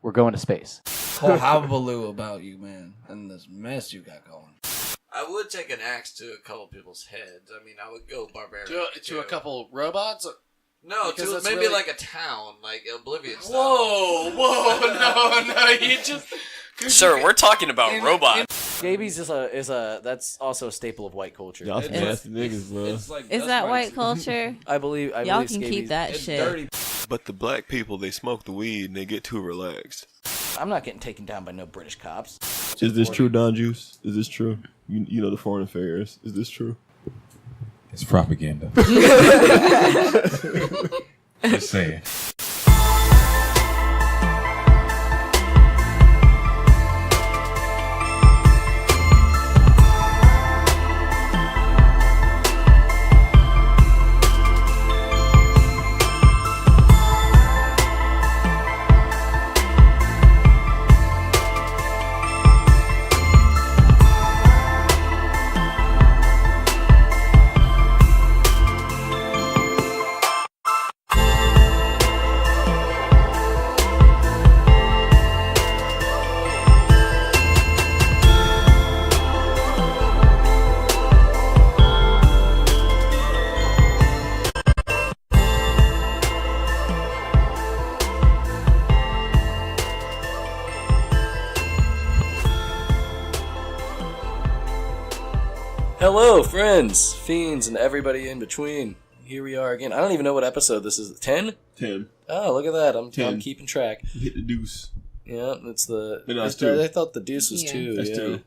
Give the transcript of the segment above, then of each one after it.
We're going to space. Whole hullabaloo about you, man, and this mess you got going. I would take an axe to a couple people's heads. I mean, I would go barbaric. To a couple robots? No, to maybe really... like a town, like Oblivion style. Whoa, no, you just... Sir, we're talking about robots. Scabies is a that's also a staple of white culture. Y'all some nasty niggas, bro. Is that white culture? I believe Y'all can scabies, keep that shit. Dirty. But the black people, they smoke the weed and they get too relaxed. I'm not getting taken down by no British cops. Is this true, Don Juice? Is this true? You know the foreign affairs. Is this true? It's propaganda. Just saying. Hello, friends, fiends, and everybody in between. Here we are again. I don't even know what episode this is. 10? 10. Oh, look at that. I'm 10. keeping track. Hit the deuce. Yeah, it's the... No, that's 2. I thought the deuce was 2. That's yeah. 2.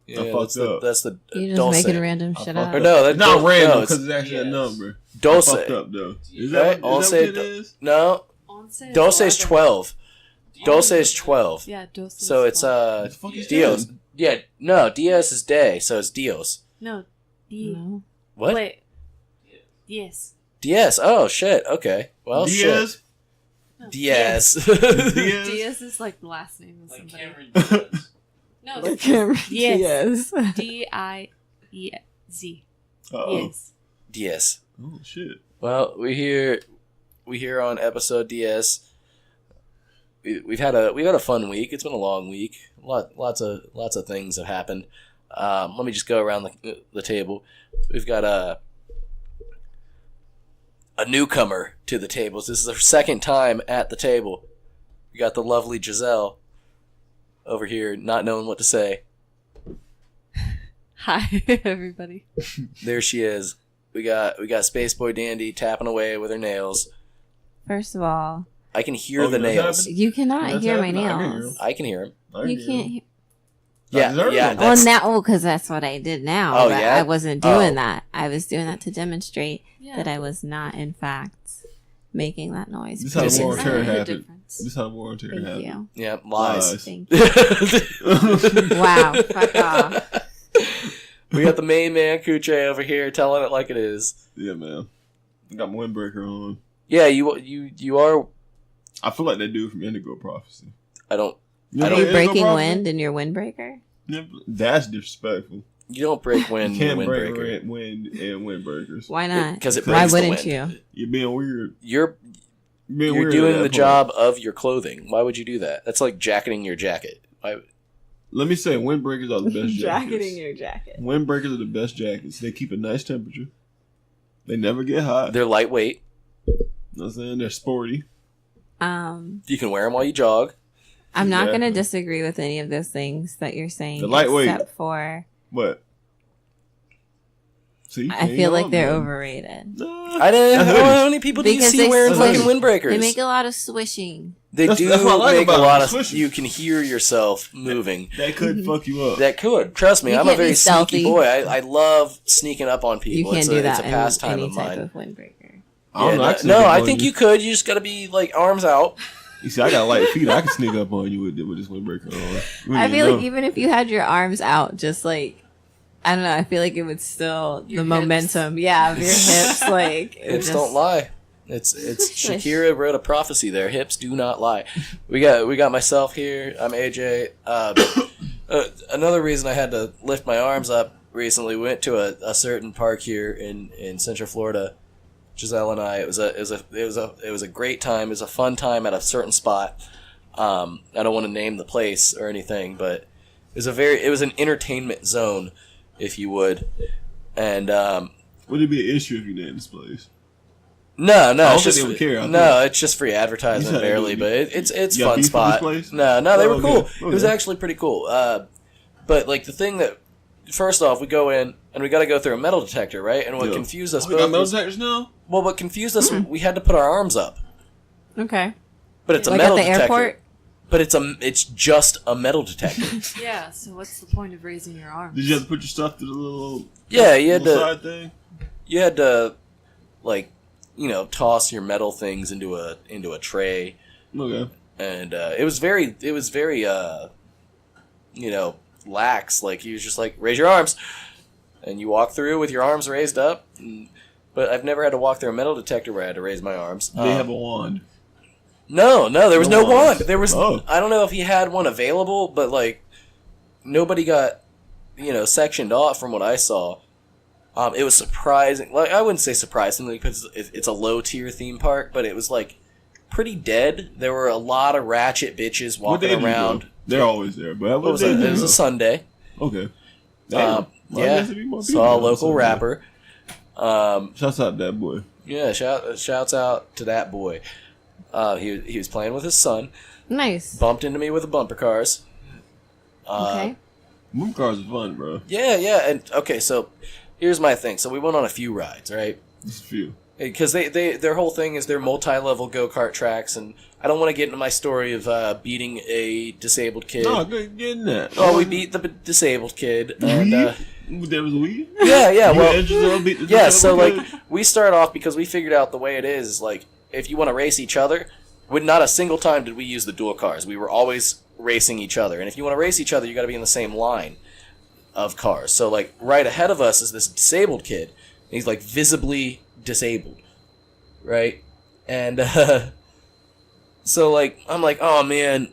Yeah, I fucked up. That's the You're just dulce. making random shit up. Or no, that's not random because it's actually a number. Dulce. I fucked up, though. Is Right? that what it is? No. Dulce is 12. Dulce is 12. Yeah, Dulce. So it's What the fuck is Dios. 10? Yeah, no, Diaz is day, so it's Dios. No. No. What? Wait. Yes. Diaz. Oh shit. Okay. Well, Diaz? No. Diaz. Diaz? Diaz is like the last name of somebody. No, Like Cameron Yes. Diaz. D-I-E-Z. Uh-oh. Yes. Diaz. Oh, shit. Well, we here on episode DS. We've had a fun week. It's been a long week. Lots of things have happened. Let me just go around the table. We've got a newcomer to the tables. This is her second time at the table. We got the lovely Giselle over here, not knowing what to say. Hi, everybody. There she is. We got Space Boy Dandy tapping away with her nails. First of all, I can hear the nails. you cannot That's hear my happening. I can hear nails. I can hear him. You can't hear. Yeah. Well, Well, now, because that's what I did now. Oh, but yeah? I wasn't doing Oh. that. I was doing that to demonstrate Yeah. that I was not, in fact, making that noise. This is how This war is- and terror I know the happened. difference. This is how war and terror Thank happened. you. Yeah, lies. Thank you. Wow, fuck off. We got the main man Kuche over here telling it like it is. Yeah, man. I got my windbreaker on. Yeah, you are. I feel like that dude from Indigo Prophecy. I don't. You I Are don't- you know Indigo breaking Prophecy? wind in your windbreaker? Yeah, that's disrespectful. You don't break wind. You can't break windbreaker. wind and windbreakers. Why not? Because it Why breaks the wouldn't wind. you? You're being weird. You're You're you're weird doing at the that job point. of your clothing. Why would you do that? That's like jacketing your jacket. Let me say, windbreakers are the best jackets. Jacketing your jacket. Windbreakers are the best jackets. They keep a nice temperature. They never get hot. They're lightweight. You know what I'm saying? They're sporty. You can wear them while you jog. I'm not going to Exactly. disagree with any of those things that you're saying. They're lightweight. Except for, What? See, I feel like they're overrated. I didn't. How many people do you Because see they wearing swish. fucking windbreakers? They make a lot of swishing. They That's- do that's what I like make a about lot them, of. swishing. You can hear yourself moving. That could fuck you up. That could. Trust me, You I'm a can't very be stealthy. sneaky boy. I love sneaking up on people. You can't it's do a, that It's a in pastime any of type mine. of windbreaker. I don't know. can No, sneak up I on think you could. You just got to be like arms out. You see, I got light feet. I can sneak up on you with this windbreaker on. You I wouldn't feel even like even if you had your arms out, just like, I don't know, I feel like it would still, Your the hips. momentum, yeah, of your hips, like. it Hips just- don't lie. It's Swish. Shakira wrote a prophecy there. Hips do not lie. We got myself here. I'm AJ. Another reason I had to lift my arms up recently. We went to a certain park here in Central Florida. Giselle and I. It was a great time. It was a fun time at a certain spot. I don't want to name the place or anything, but it was an entertainment zone, if you would. And would it be an issue if you named this place? No, I don't it's think just they would care. it's just free advertisement, barely, but it's You got fun beef with spot. this place? No, they Oh, were cool. okay. It was actually pretty cool. But like the thing that first off, we go in and we got to go through a metal detector, right? And what confused us We got both metal was, detectors now? well, what confused us, we had to put our arms up, Okay. but it's a Like metal at the detector. airport? But it's just a metal detector. Yeah, so what's the point of raising your arms? Did you have to put your stuff through the little Yeah, you had little to side thing? you had to like toss your metal things into a tray, Okay. and it was very lax. Like he was just like, raise your arms, and you walk through with your arms raised up. But I've never had to walk through a metal detector where I had to raise my arms. They have a wand. No, there was no No wand. wand. There was Oh. I don't know if he had one available, but like nobody got sectioned off from what I saw. It was surprising. Like I wouldn't say surprisingly because it's a low tier theme park, but it was like pretty dead. There were a lot of ratchet bitches What day walking did you around. go? They're always there, but It was a Sunday. Okay. Damn. Well, I Yeah, guess it'd be more people saw a on local Sunday. rapper. Shouts out to that boy. Yeah, shouts out to that boy. He was playing with his son. Nice. Bumped into me with the bumper cars. Okay. Moon cars are fun, bro. Yeah, and okay, so here's my thing. So we went on a few rides, right? Just a few. Because their whole thing is they're multi-level go-kart tracks, and I don't want to get into my story of beating a disabled kid. No, good getting that. Oh, we beat the disabled kid, and There was a weed? yeah, You well, and Giselle beat the yeah. So disabled like kid? we start off because we figured out the way it is like if you want to race each other, not a single time did we use the dual cars. We were always racing each other, and if you want to race each other, you got to be in the same line of cars. So like right ahead of us is this disabled kid. He's like visibly disabled, right? And so like I'm like, oh man,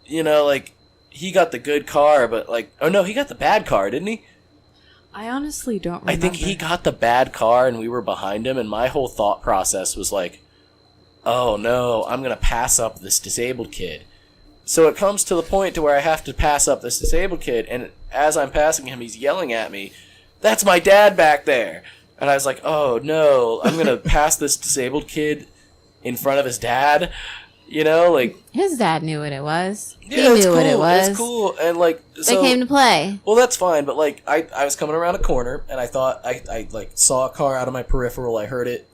like he got the good car, but like, oh no, he got the bad car, didn't he? I honestly don't remember. I think he got the bad car and we were behind him, and my whole thought process was like, oh no, I'm going to pass up this disabled kid. So it comes to the point to where I have to pass up this disabled kid, and as I'm passing him, he's yelling at me, that's my dad back there. And I was like, oh no, I'm going to pass this disabled kid in front of his dad, like... His dad knew what it was. Yeah, he it's knew cool. what it was. It's cool, and like... They came to play. Well, that's fine, but like I was coming around a corner and I thought I like saw a car out of my peripheral. I heard it,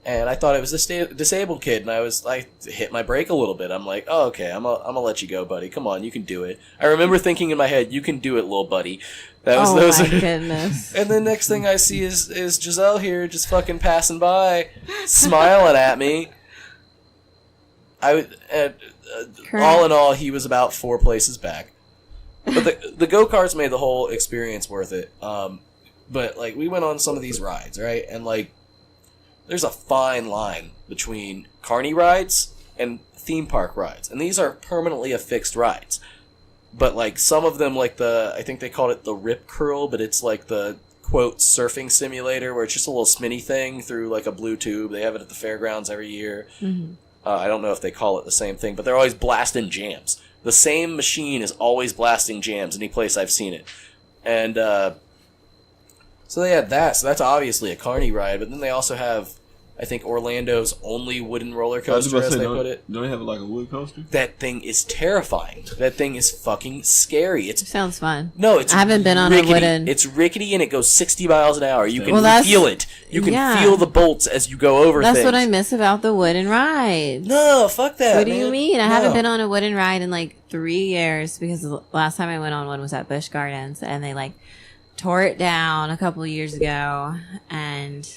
and I thought it was this disabled kid, and I hit my brake a little bit. I'm like, oh okay, I'm gonna let you go, buddy. Come on, you can do it. I remember thinking in my head, you can do it, little buddy. That was those. My goodness. And then next thing I see is Giselle here, just fucking passing by, smiling at me. All in all, he was about 4 places back. But the go-karts made the whole experience worth it. But, like, we went on some of these rides, right? And, like, there's a fine line between carny rides and theme park rides. And these are permanently affixed rides. But, like, some of them, like I think they called it the Rip Curl, but it's like the, quote, surfing simulator, where it's just a little spinny thing through, like, a blue tube. They have it at the fairgrounds every year. Mm-hmm. I don't know if they call it the same thing, but they're always blasting jams. The same machine is always blasting jams any place I've seen it. And so they had that. So that's obviously a carny ride. But then they also have, I think, Orlando's only wooden roller coaster, as they put it. Don't they have like a wood coaster? That thing is terrifying. That thing is fucking scary. Sounds fun. No, it's I haven't been on rickety. a wooden. It's rickety and it goes 60 miles an hour. You can Well, feel it. You can yeah. feel the bolts as you go over That's things. what I miss about the wooden rides. No, fuck that. What do you man. mean? I No. haven't been on a wooden ride in like 3 years because the last time I went on one was at Busch Gardens, and they like tore it down a couple of years ago, and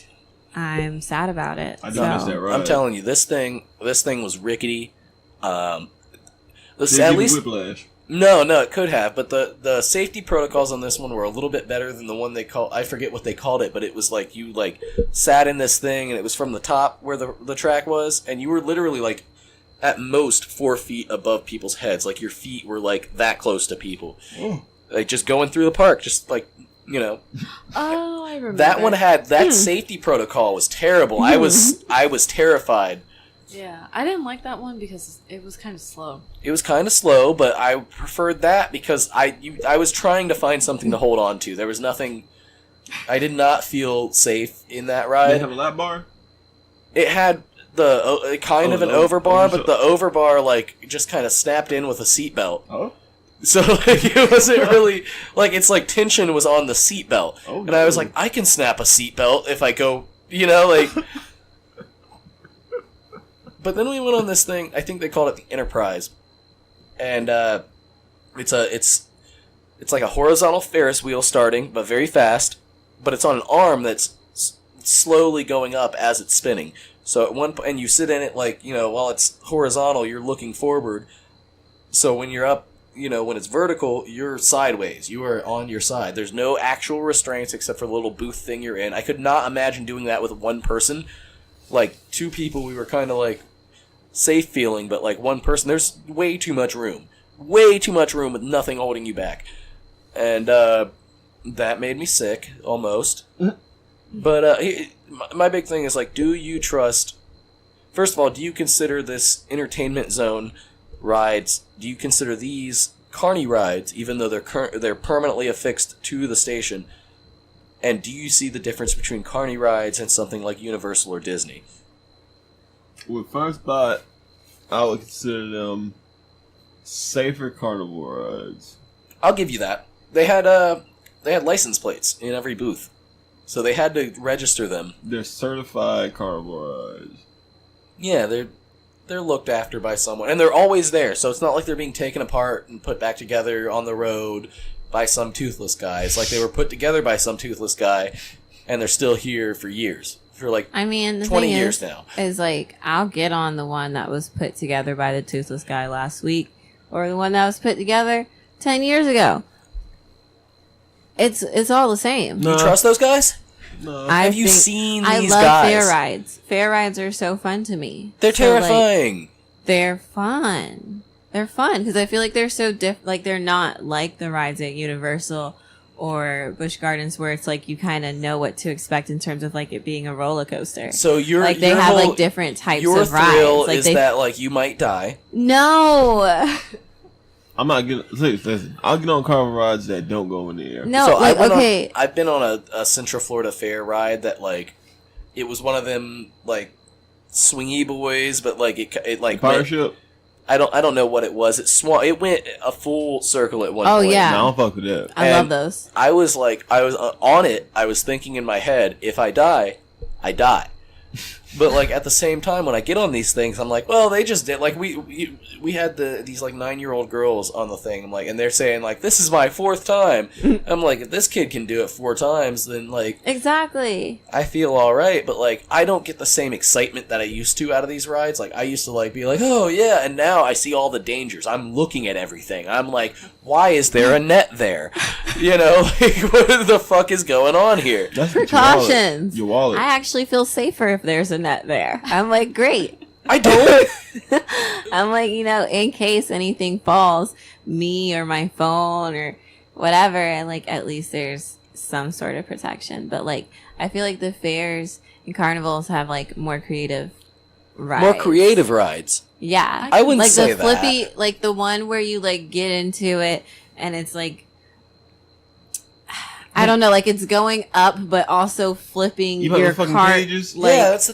I'm sad about it. I don't miss that ride. I'm telling you, this thing was rickety. At Did least whiplash. no, it could have, but the safety protocols on this one were a little bit better than the one they called. I forget what they called it, but it was like you like sat in this thing, and it was from the top where the track was, and you were literally like at most 4 feet above people's heads. Like your feet were like that close to people. Like just going through the park, just like. Oh, I remember. That one had that safety protocol was terrible. I was terrified Yeah, I didn't like that one because it was kind of slow. It was kind of slow, but I preferred that because I was trying to find something to hold on to. There was nothing. I did not feel safe in that Did ride. it have a lap bar? It had the kind of an overbar, but the overbar like just kind of snapped in with a seatbelt. Oh. So like, it wasn't really like it's like tension was on the seatbelt, Oh, and I was like, I can snap a seatbelt if I go, like. But then we went on this thing. I think they called it the Enterprise, and it's like a horizontal Ferris wheel starting, but very fast. But it's on an arm that's slowly going up as it's spinning. So at one point, and you sit in it like while it's horizontal, you're looking forward. So when you're up, when it's vertical, you're sideways. You are on your side. There's no actual restraints except for the little booth thing you're in. I could not imagine doing that with one person. Like two people, we were kind of like safe feeling, but like one person, there's way too much room with nothing holding you back, and that made me sick almost. But my big thing is like, do you trust? First of all, do you consider this entertainment zone rides? Do you consider these carny rides, even though they're permanently affixed to the station? And do you see the difference between carny rides and something like Universal or Disney? With Fun Spot, I would consider them safer carnival rides. I'll give you that. They had license plates in every booth, so they had to register them. They're certified carnival rides. Yeah, they're looked after by someone, and they're always there. So it's not like they're being taken apart and put back together on the road by some toothless guy. It's like they were put together by some toothless guy, and they're still here for years. For like, I mean, the 20 thing years now. Is like, I'll get on the one that was put together by the toothless guy last week, or the one that was put together 10 years ago. It's all the same. No. You trust those guys? No. Have you seen these guys? I love fair rides. Fair rides are so fun to me. They're terrifying. Like, they're fun. They're fun because I feel like they're so like they're not like the rides at Universal or Busch Gardens where it's like you kind of know what to expect in terms of like it being a roller coaster. So you're like they your have whole, like different types your of rides. thrill Like is that like you might die. No. I'm not getting. Listen, I'll get on carnival rides that don't go in the air. No, so like okay. I've been on a Central Florida Fair ride that like it was one of them like swingy boys, but like it like pirate ship. I don't know what it was. It went a full circle at one point. Oh yeah, no, I don't fuck with that. I love those. I was on it. I was thinking in my head, if I die, I die. But like at the same time, when I get on these things, I'm like, well, they just did. Like we had these like 9-year-old girls on the thing. I'm like, and they're saying like, this is my 4th time. I'm like, if this kid can do it 4 times, then like exactly. I feel all right. But like, I don't get the same excitement that I used to out of these rides. Like I used to like be like, oh yeah, and now I see all the dangers. I'm looking at everything. I'm like, why is there a net there? Like what the fuck is going on here? That's precautions. Your wallet. I actually feel safer if there's a net there. I'm like, great. I don't. I'm like, in case anything falls, me or my phone or whatever, and like at least there's some sort of protection. But like, I feel like the fairs and carnivals have like more creative rides. More creative rides. Yeah, I wouldn't like say the flippy, that. like the one where you like get into it and it's like, I don't know, like it's going up but also flipping You your fucking cart. cages? Like, that's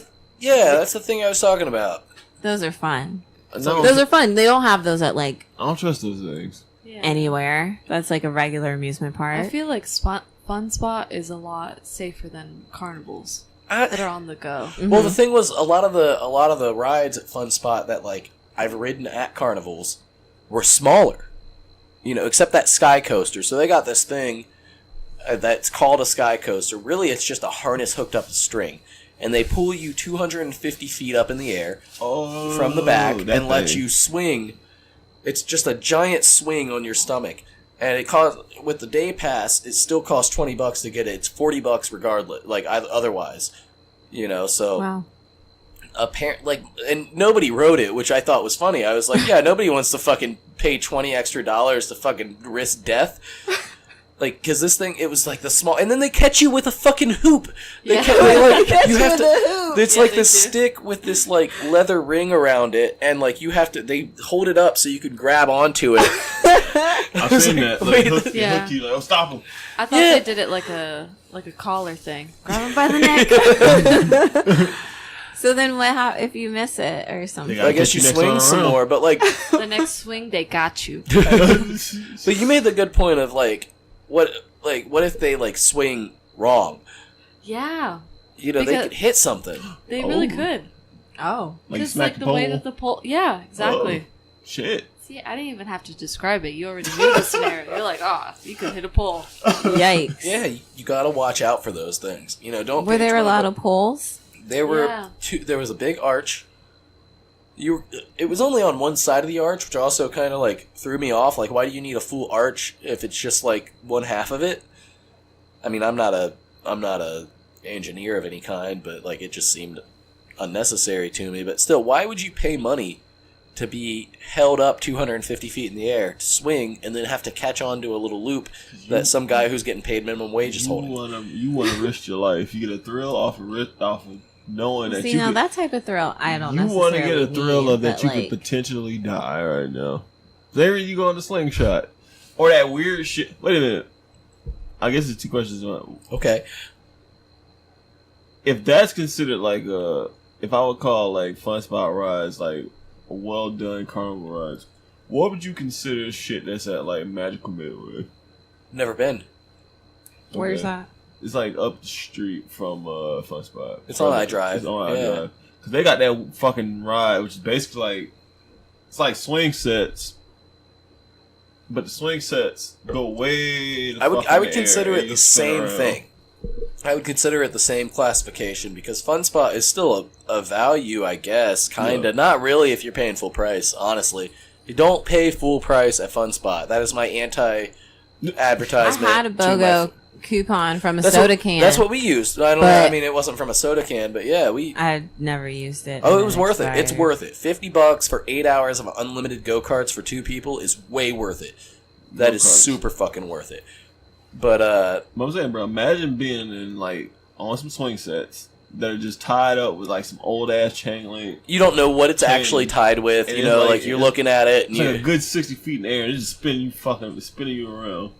the thing I was talking about. those are fun. No, Those are fun. They don't have those at like I don't trust those things. Yeah. anywhere. That's like a regular amusement park. I feel like Fun Spot is a lot safer than carnivals that are on the go. Well, the thing was, a lot of the rides at Fun Spot that like I've ridden at carnivals were smaller, except that Sky Coaster. So they got this thing that's called a Sky Coaster. Really, it's just a harness hooked up to string, and they pull you 250 feet up in the air from the back and let you swing. It's just a giant swing on your stomach, and it costs with the day pass. It still costs $20 to get it. It's $40 regardless. Like otherwise, So Wow. apparently, and nobody rode it, which I thought was funny. I was like, yeah, nobody wants to fucking pay $20 extra to fucking risk death. Like, because this thing, it was like the small, and then they catch you with a fucking hoop. They Yeah. you have to. It's Yeah, like they this do. stick with this like leather ring around it, and like you have to. They hold it up so you can grab onto it. I've seen that. Like, hook, Yeah. hook you, like, oh, stop him. I thought Yeah. they did it like a collar thing. Grab him by the neck. So then what if you miss it or something? gotta I guess catch you you next swing time some around. more, but like, The next swing, they got you. but you made the good point of like, what if they like swing wrong? Yeah, You know, they Because- could hit something. they really Oh. could. Oh. Like Just smack like the the way pole. that the pole. Yeah, exactly. Shit. See, I didn't even have to describe it. You already knew the scenario. You're like, you could hit a pole. Yikes. Yeah, you gotta watch out for those things. You know, don't. Were pay there a 20 lot bucks. of poles? There were Yeah. two. There was a big arch. It was only on one side of the arch, which also kind of like threw me off. Like, why do you need a full arch if it's just like one half of it? I mean, I'm not a engineer of any kind, but like it just seemed unnecessary to me. But still, why would you pay money to be held up 250 feet in the air to swing and then have to catch on to a little loop that some guy who's getting paid minimum wage is holding? You wanna risk your life. You get a thrill off of knowing that See, you now could, that type of thrill, I don't you necessarily want to get a thrill need, of that but, you like, could potentially die right now. There you go on the slingshot. Or that weird shit. Wait a minute. I guess it's two questions. Okay. If that's considered like if I would call like fun spot rides like a well done carnival rides, what would you consider shit that's at like Magical Midway? Never been. Where's Okay. that? It's like up the street from Fun Spot. It's on iDrive. It's on Yeah. iDrive. Cause they got that fucking ride, which is basically like it's like swing sets, but the swing sets go way. The I would fucking consider air, it and the you spin same around. thing. I would consider it the same classification because Fun Spot is still a value, I guess, kinda. Yeah. Not really if you're paying full price, honestly. You don't pay full price at Fun Spot. That is my I anti-advertisement. had a to my- BOGO coupon from a That's soda what, can. That's what we used. I don't know. But- I mean, it wasn't from a soda can, but yeah, we. I never used it. Oh, and it was then worth it. It's expired. worth it. $50 for 8 hours of unlimited go-karts for 2 people is way worth it. That is Go-karts. super fucking worth it. But But I'm saying, bro, imagine being in like on some swing sets that are just tied up with like some old ass chain link. you don't know what it's Chain. actually tied with. And You it's know, like- like you're looking at it and It's like a you good 60 feet in the air. And it's just spinning you around.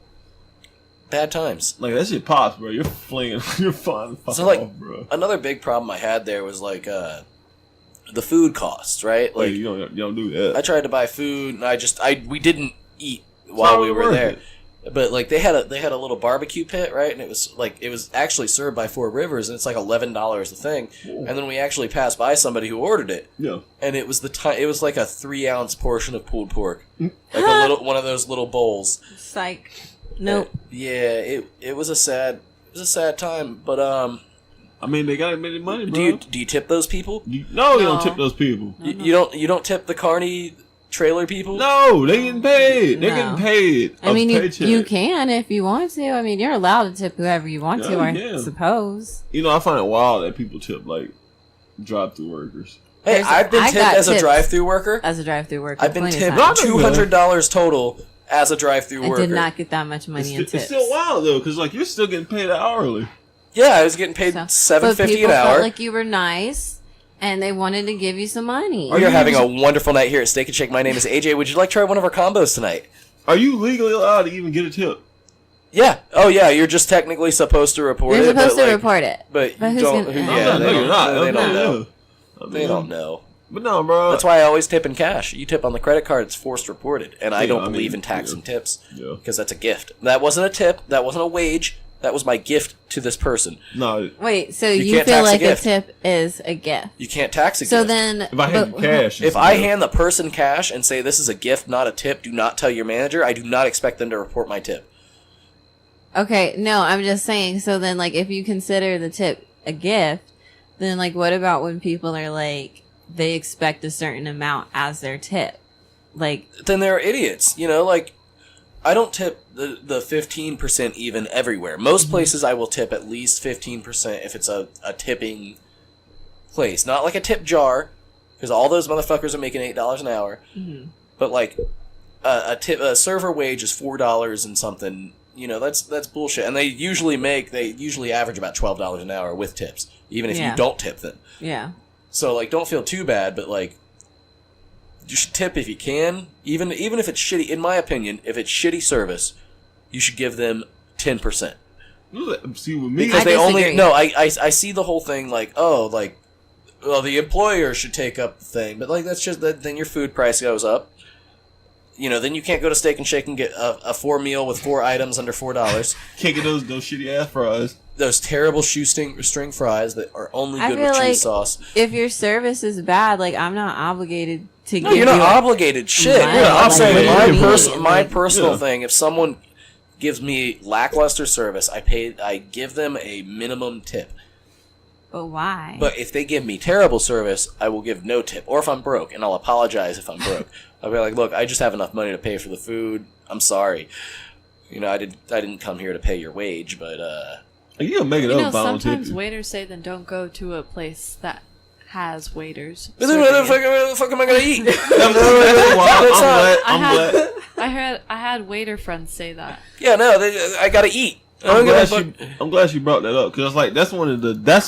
bad times. Like that shit pops, bro. You're flinging. You're flying the fuck So like off, bro. another big problem I had there was like the food costs, right? Like Like you don't do that. I tried to buy food and we didn't eat while not we were worth there. it. But like they had a little barbecue pit, right? And it was actually served by Four Rivers, and it's like $11 a thing. Ooh. And then we actually passed by somebody who ordered it, Yeah. and it was it was like a 3-ounce portion of pulled pork, like a little one of those little bowls. Psych. Nope. Yeah, it was a sad time. But I mean, they gotta make the money, bro. do you tip those people? No, you don't No. tip those people. You don't tip the carny trailer people? No, they getting paid. They're No. getting paid. I mean, you paycheck. can if you want to. I mean, you're allowed to tip whoever you want to, Yeah, I yeah. suppose. You know, I find it wild that people tip like drive-through workers. Hey, I've been I tipped got as a tipped drive-through worker. As a drive-through worker, I've been plenty of tipped times. $200 total as a drive-through I worker. did not get that much money in It's tips. still wild though, because like you're still getting paid hourly. Yeah, I was getting paid So- $7.50 but an people hour. felt like you were nice, and they wanted to give you some money. We are having a wonderful night here at Steak and Shake. My name is AJ. Would you like to try one of our combos tonight? Are you legally allowed to even get a tip? Yeah. Oh, yeah. You're just technically supposed to report You're it. supposed but, to like, report it. But But you who's don't. gonna- Yeah, no, they you're don't, not. They don't know. I mean, They don't know. But no, bro. That's why I always tip in cash. You tip on the credit card, it's forced reported. And I Yeah, don't I mean, believe in tax yeah. and tips. Yeah. Because that's a gift. That wasn't a tip. That wasn't a wage. That was my gift to this person. No, Wait, so You you can't feel tax a like a gift. tip is a gift? You can't tax a So gift. then, if I hand you cash, If it's I a gift. hand the person cash and say this is a gift, not a tip, do not tell your manager, I do not expect them to report my tip. okay, no, I'm just saying. So then, like, if you consider the tip a gift, then like, what about when people are like, they expect a certain amount as their tip? Like, Then they're idiots. You know, like, I don't tip the 15% even everywhere. Most places I will tip at least 15% if it's a tipping place. Not like a tip jar, because all those motherfuckers are making $8 an hour. But like, a server wage is $4 and something, that's bullshit. And they usually average about $12 an hour with tips, even if you don't tip them. Yeah. So like, don't feel too bad, but like, you should tip if you can. Even if it's shitty, in my opinion, if it's shitty service, you should give them 10%. See, with me, Because I see the whole thing like, the employer should take up the thing, but like that's just then your food price goes up. Then you can't go to Steak and Shake and get a 4 meal with 4 items under $4. Can't get those shitty ass fries. Those terrible shoestring fries that are only good with cheese sauce. If your service is bad, like I'm not obligated to. No, you're not obligated. Shit. I'm saying my personal thing. If someone gives me lackluster service, I give them a minimum tip. But why? But if they give me terrible service, I will give no tip. Or if I'm broke, and I'll apologize if I'm broke. I'll be like, look, I just have enough money to pay for the food. I'm sorry. I didn't come here to pay your wage, but you can make it up. Sometimes waiters say, then don't go to a place that has waiters. But then where the fuck am I gonna eat? I had waiter friends say that. Yeah, no, I gotta eat. I'm glad you brought that up, because like that's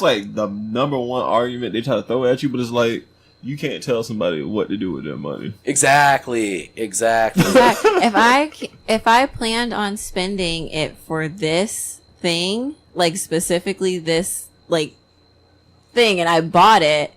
like the number one argument they try to throw at you, but it's like you can't tell somebody what to do with their money. Exactly. If I planned on spending it for this thing, like specifically this like thing, and I bought it,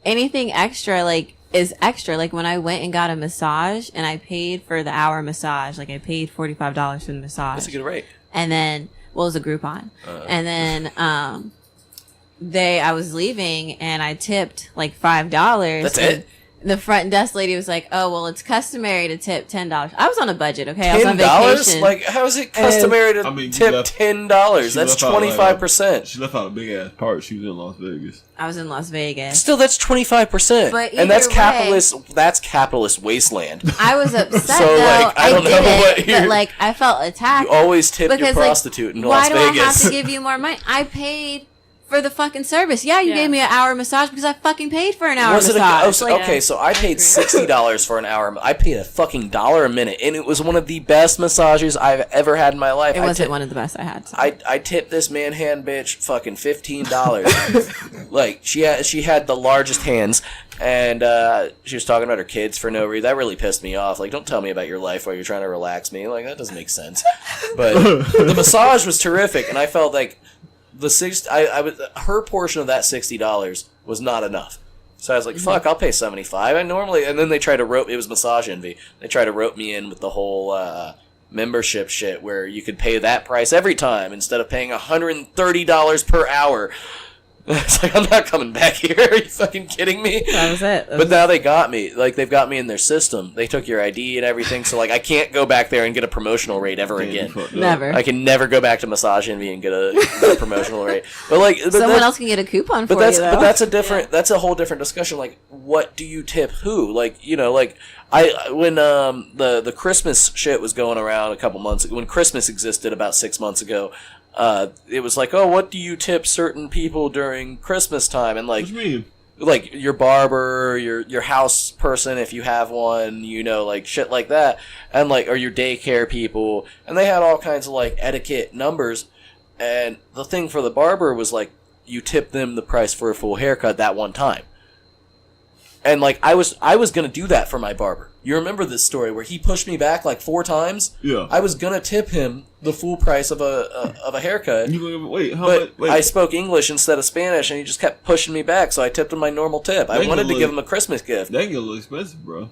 anything extra like is extra. Like when I went and got a massage and I paid for the hour massage, like I paid $45 for the massage. That's a good rate. And then, it was a Groupon. And then, I was leaving and I tipped like $5. That's it? The front desk lady was like, "Oh, well, it's customary to tip $10." I was on a budget, okay? I was on vacation. Like, how is it customary to tip $10? That's 25%. She left out a big ass part. She was in Las Vegas. I was in Las Vegas. Still, that's 25%. But and that's capitalist. That's capitalist wasteland. I was upset. So, though. I don't know what but like I felt attacked. You always tip your prostitute in Las Vegas. Why do I have to give you more money? I paid for the fucking service. Yeah, you gave me an hour massage because I fucking paid for an hour massage. So I paid $60 for an hour. I paid a fucking $1 a minute, and it was one of the best massages I've ever had in my life. It wasn't one of the best I had. So. I tipped this man-hand bitch fucking $15. Like, she had the largest hands, and she was talking about her kids for no reason. That really pissed me off. Like, don't tell me about your life while you're trying to relax me. Like, that doesn't make sense. But the massage was terrific, and I felt like her portion of that $60 was not enough. So I was like, fuck, I'll pay $75. And then they tried to rope, it was Massage Envy. They tried to rope me in with the whole membership shit where you could pay that price every time instead of paying $130 per hour. It's like, I'm not coming back here. Are you fucking kidding me? That was it. But now they got me. Like, they've got me in their system. They took your ID and everything, so, like, I can't go back there and get a promotional rate ever again. Never. I can never go back to Massage Envy and get a promotional rate. But, like... Someone else can get a coupon for you, though. But that's a different... That's a whole different discussion. Like, what do you tip who? Like, like... When the Christmas shit was going around a couple months ago, when Christmas existed about 6 months ago... it was like, oh, what do you tip certain people during Christmas time? And like, what do you mean? Like your barber, your house person, if you have one, like shit like that, and like, or your daycare people, and they had all kinds of like etiquette numbers. And the thing for the barber was like, you tip them the price for a full haircut that one time. And like, I was gonna do that for my barber. You remember this story where he pushed me back like 4 times? Yeah. I was gonna tip him the full price of a haircut. Wait. I spoke English instead of Spanish, and he just kept pushing me back, so I tipped him my normal tip. I wanted to give him a Christmas gift. That get a little expensive, bro.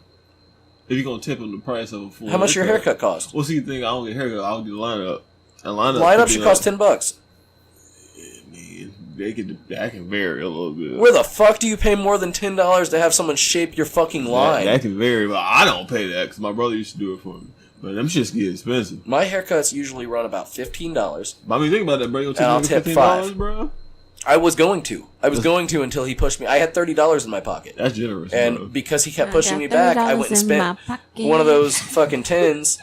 If you're gonna tip him the price of a full How much your haircut cost? Well, see, the thing, I don't get haircut, I'll do lineup. And lineup should cost $10. That can vary a little bit. Where the fuck do you pay more than $10 to have someone shape your fucking line? That can vary, but I don't pay that because my brother used to do it for me. But them shits get expensive. My haircuts usually run about $15. I mean, think about that, bro. You'll and I'll tip $5, bro. I was going to until he pushed me. I had $30 in my pocket. That's generous. And bro. Because he kept pushing me back, I went and spent one of those fucking 10s,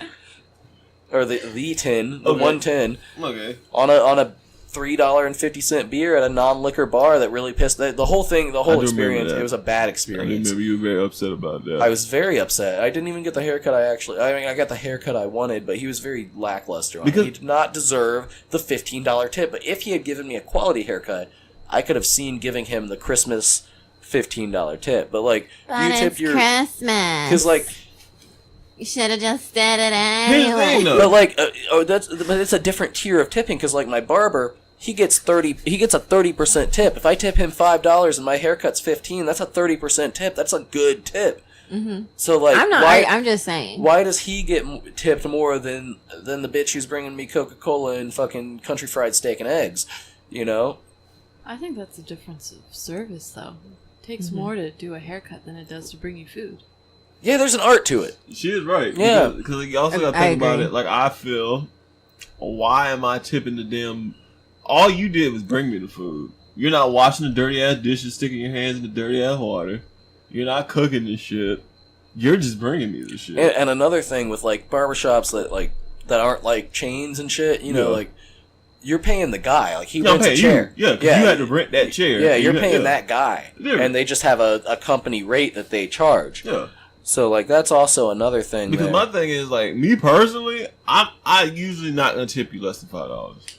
or the 10, the 110, okay, on a $3.50 beer at a non-liquor bar that really pissed the whole thing, the whole experience. It was a bad I experience. remember you were very upset about that. I was very upset. I didn't even get the haircut I got the haircut I wanted, but he was very lackluster on it. He did not deserve the $15 tip. But if he had given me a quality haircut, I could have seen giving him the Christmas $15 tip. But like, but you tip it's your Christmas. because like. You should have just did it Here's the anyway. thing, though. But like, but it's a different tier of tipping because like my barber, he gets a 30% tip. If I tip him $5 and my haircut's $15, that's a 30% tip. That's a good tip. Mm-hmm. So like, I'm just saying. Why does he get tipped more than the bitch who's bringing me Coca-Cola and fucking country fried steak and eggs? You know. I think that's a difference of service, though. It takes more to do a haircut than it does to bring you food. Yeah, there's an art to it. She is right. Yeah. Because you also got to think about it. Like, I feel, why am I tipping the damn... All you did was bring me the food. You're not washing the dirty-ass dishes, sticking your hands in the dirty-ass water. You're not cooking this shit. You're just bringing me this shit. And another thing with, like, barbershops that aren't, like, chains and shit, you know, like, you're paying the guy. Like, he rents a chair. Yeah, because you had to rent that chair. Yeah, you're paying that guy. And they just have a company rate that they charge. Yeah. So, like, that's also another thing. Because my thing is, like, me personally, I usually not going to tip you less than $5.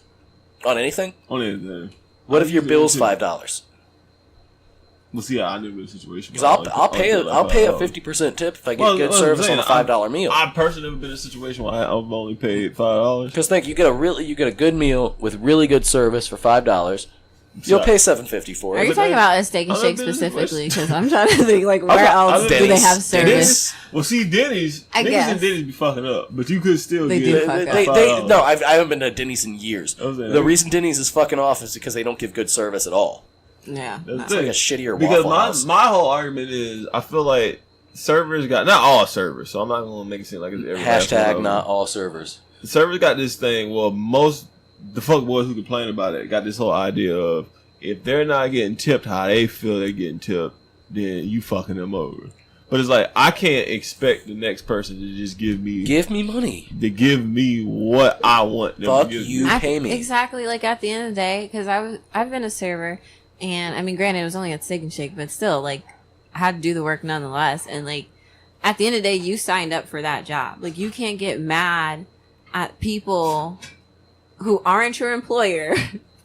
On anything? On anything. What if your bill's $5? Well, see, I knew the situation. Because I'll pay a 50% tip if I get good service on a $5 meal. I personally have been in a situation where I've only paid $5. Because think you get a good meal with really good service for $5. You'll pay $7.50 for it. Are you talking about a Steak and Shake specifically? Because I'm trying to think, like, where else do they have service? Denny's? Well, see, Denny's. I Denny's guess. and Denny's be fucking up, but you could still They get do fuck up. $5. No, I haven't been to Denny's in years. The reason Denny's is fucking off is because they don't give good service at all. Yeah. It's like a shittier because Waffle House. my whole argument is, I feel like servers got, not all servers, so I'm not going to make it seem like it's every last one of them. Not all servers. The servers got this thing, well, most, the fuck boys who complain about it got this whole idea of, if they're not getting tipped how they feel they're getting tipped, then you fucking them over. But it's like, I can't expect the next person to just give me money. To give me what I want them Fuck to give you, me. pay me. Exactly, like at the end of the day, because I've been a server, and I mean, granted, it was only at Steak and Shake, but still, like, I had to do the work nonetheless. And like, at the end of the day, you signed up for that job. Like, you can't get mad at people who aren't your employer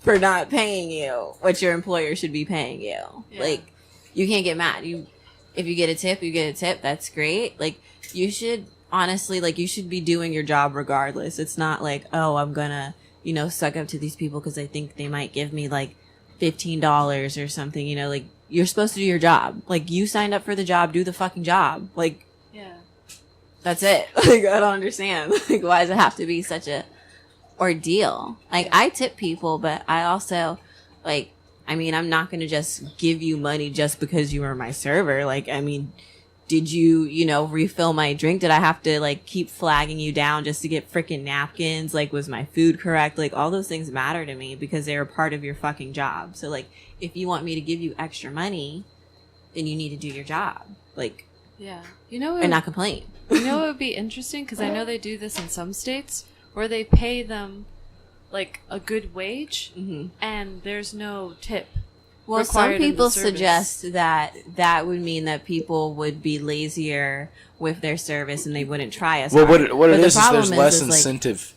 for not paying you what your employer should be paying you. Yeah. Like, you can't get mad. If you get a tip, you get a tip. That's great. Like, you should, honestly, like, you should be doing your job regardless. It's not like, oh, I'm gonna, suck up to these people because I think they might give me, like, $15 or something, like, you're supposed to do your job. Like, you signed up for the job, do the fucking job. Like, yeah, that's it. Like, I don't understand. Like, why does it have to be such a ordeal? Like, I tip people, but I also, like, I mean, I'm not going to just give you money just because you were my server. Like, I mean, did you, refill my drink? Did I have to, like, keep flagging you down just to get freaking napkins? Like, was my food correct? Like, all those things matter to me because they're a part of your fucking job. So, like, if you want me to give you extra money, then you need to do your job. Like, yeah, and not complain. What would be interesting? Because I know they do this in some states where they pay them like a good wage, and there's no tip. Well, some people suggest that would mean that people would be lazier with their service and they wouldn't try as hard. What it is there's less incentive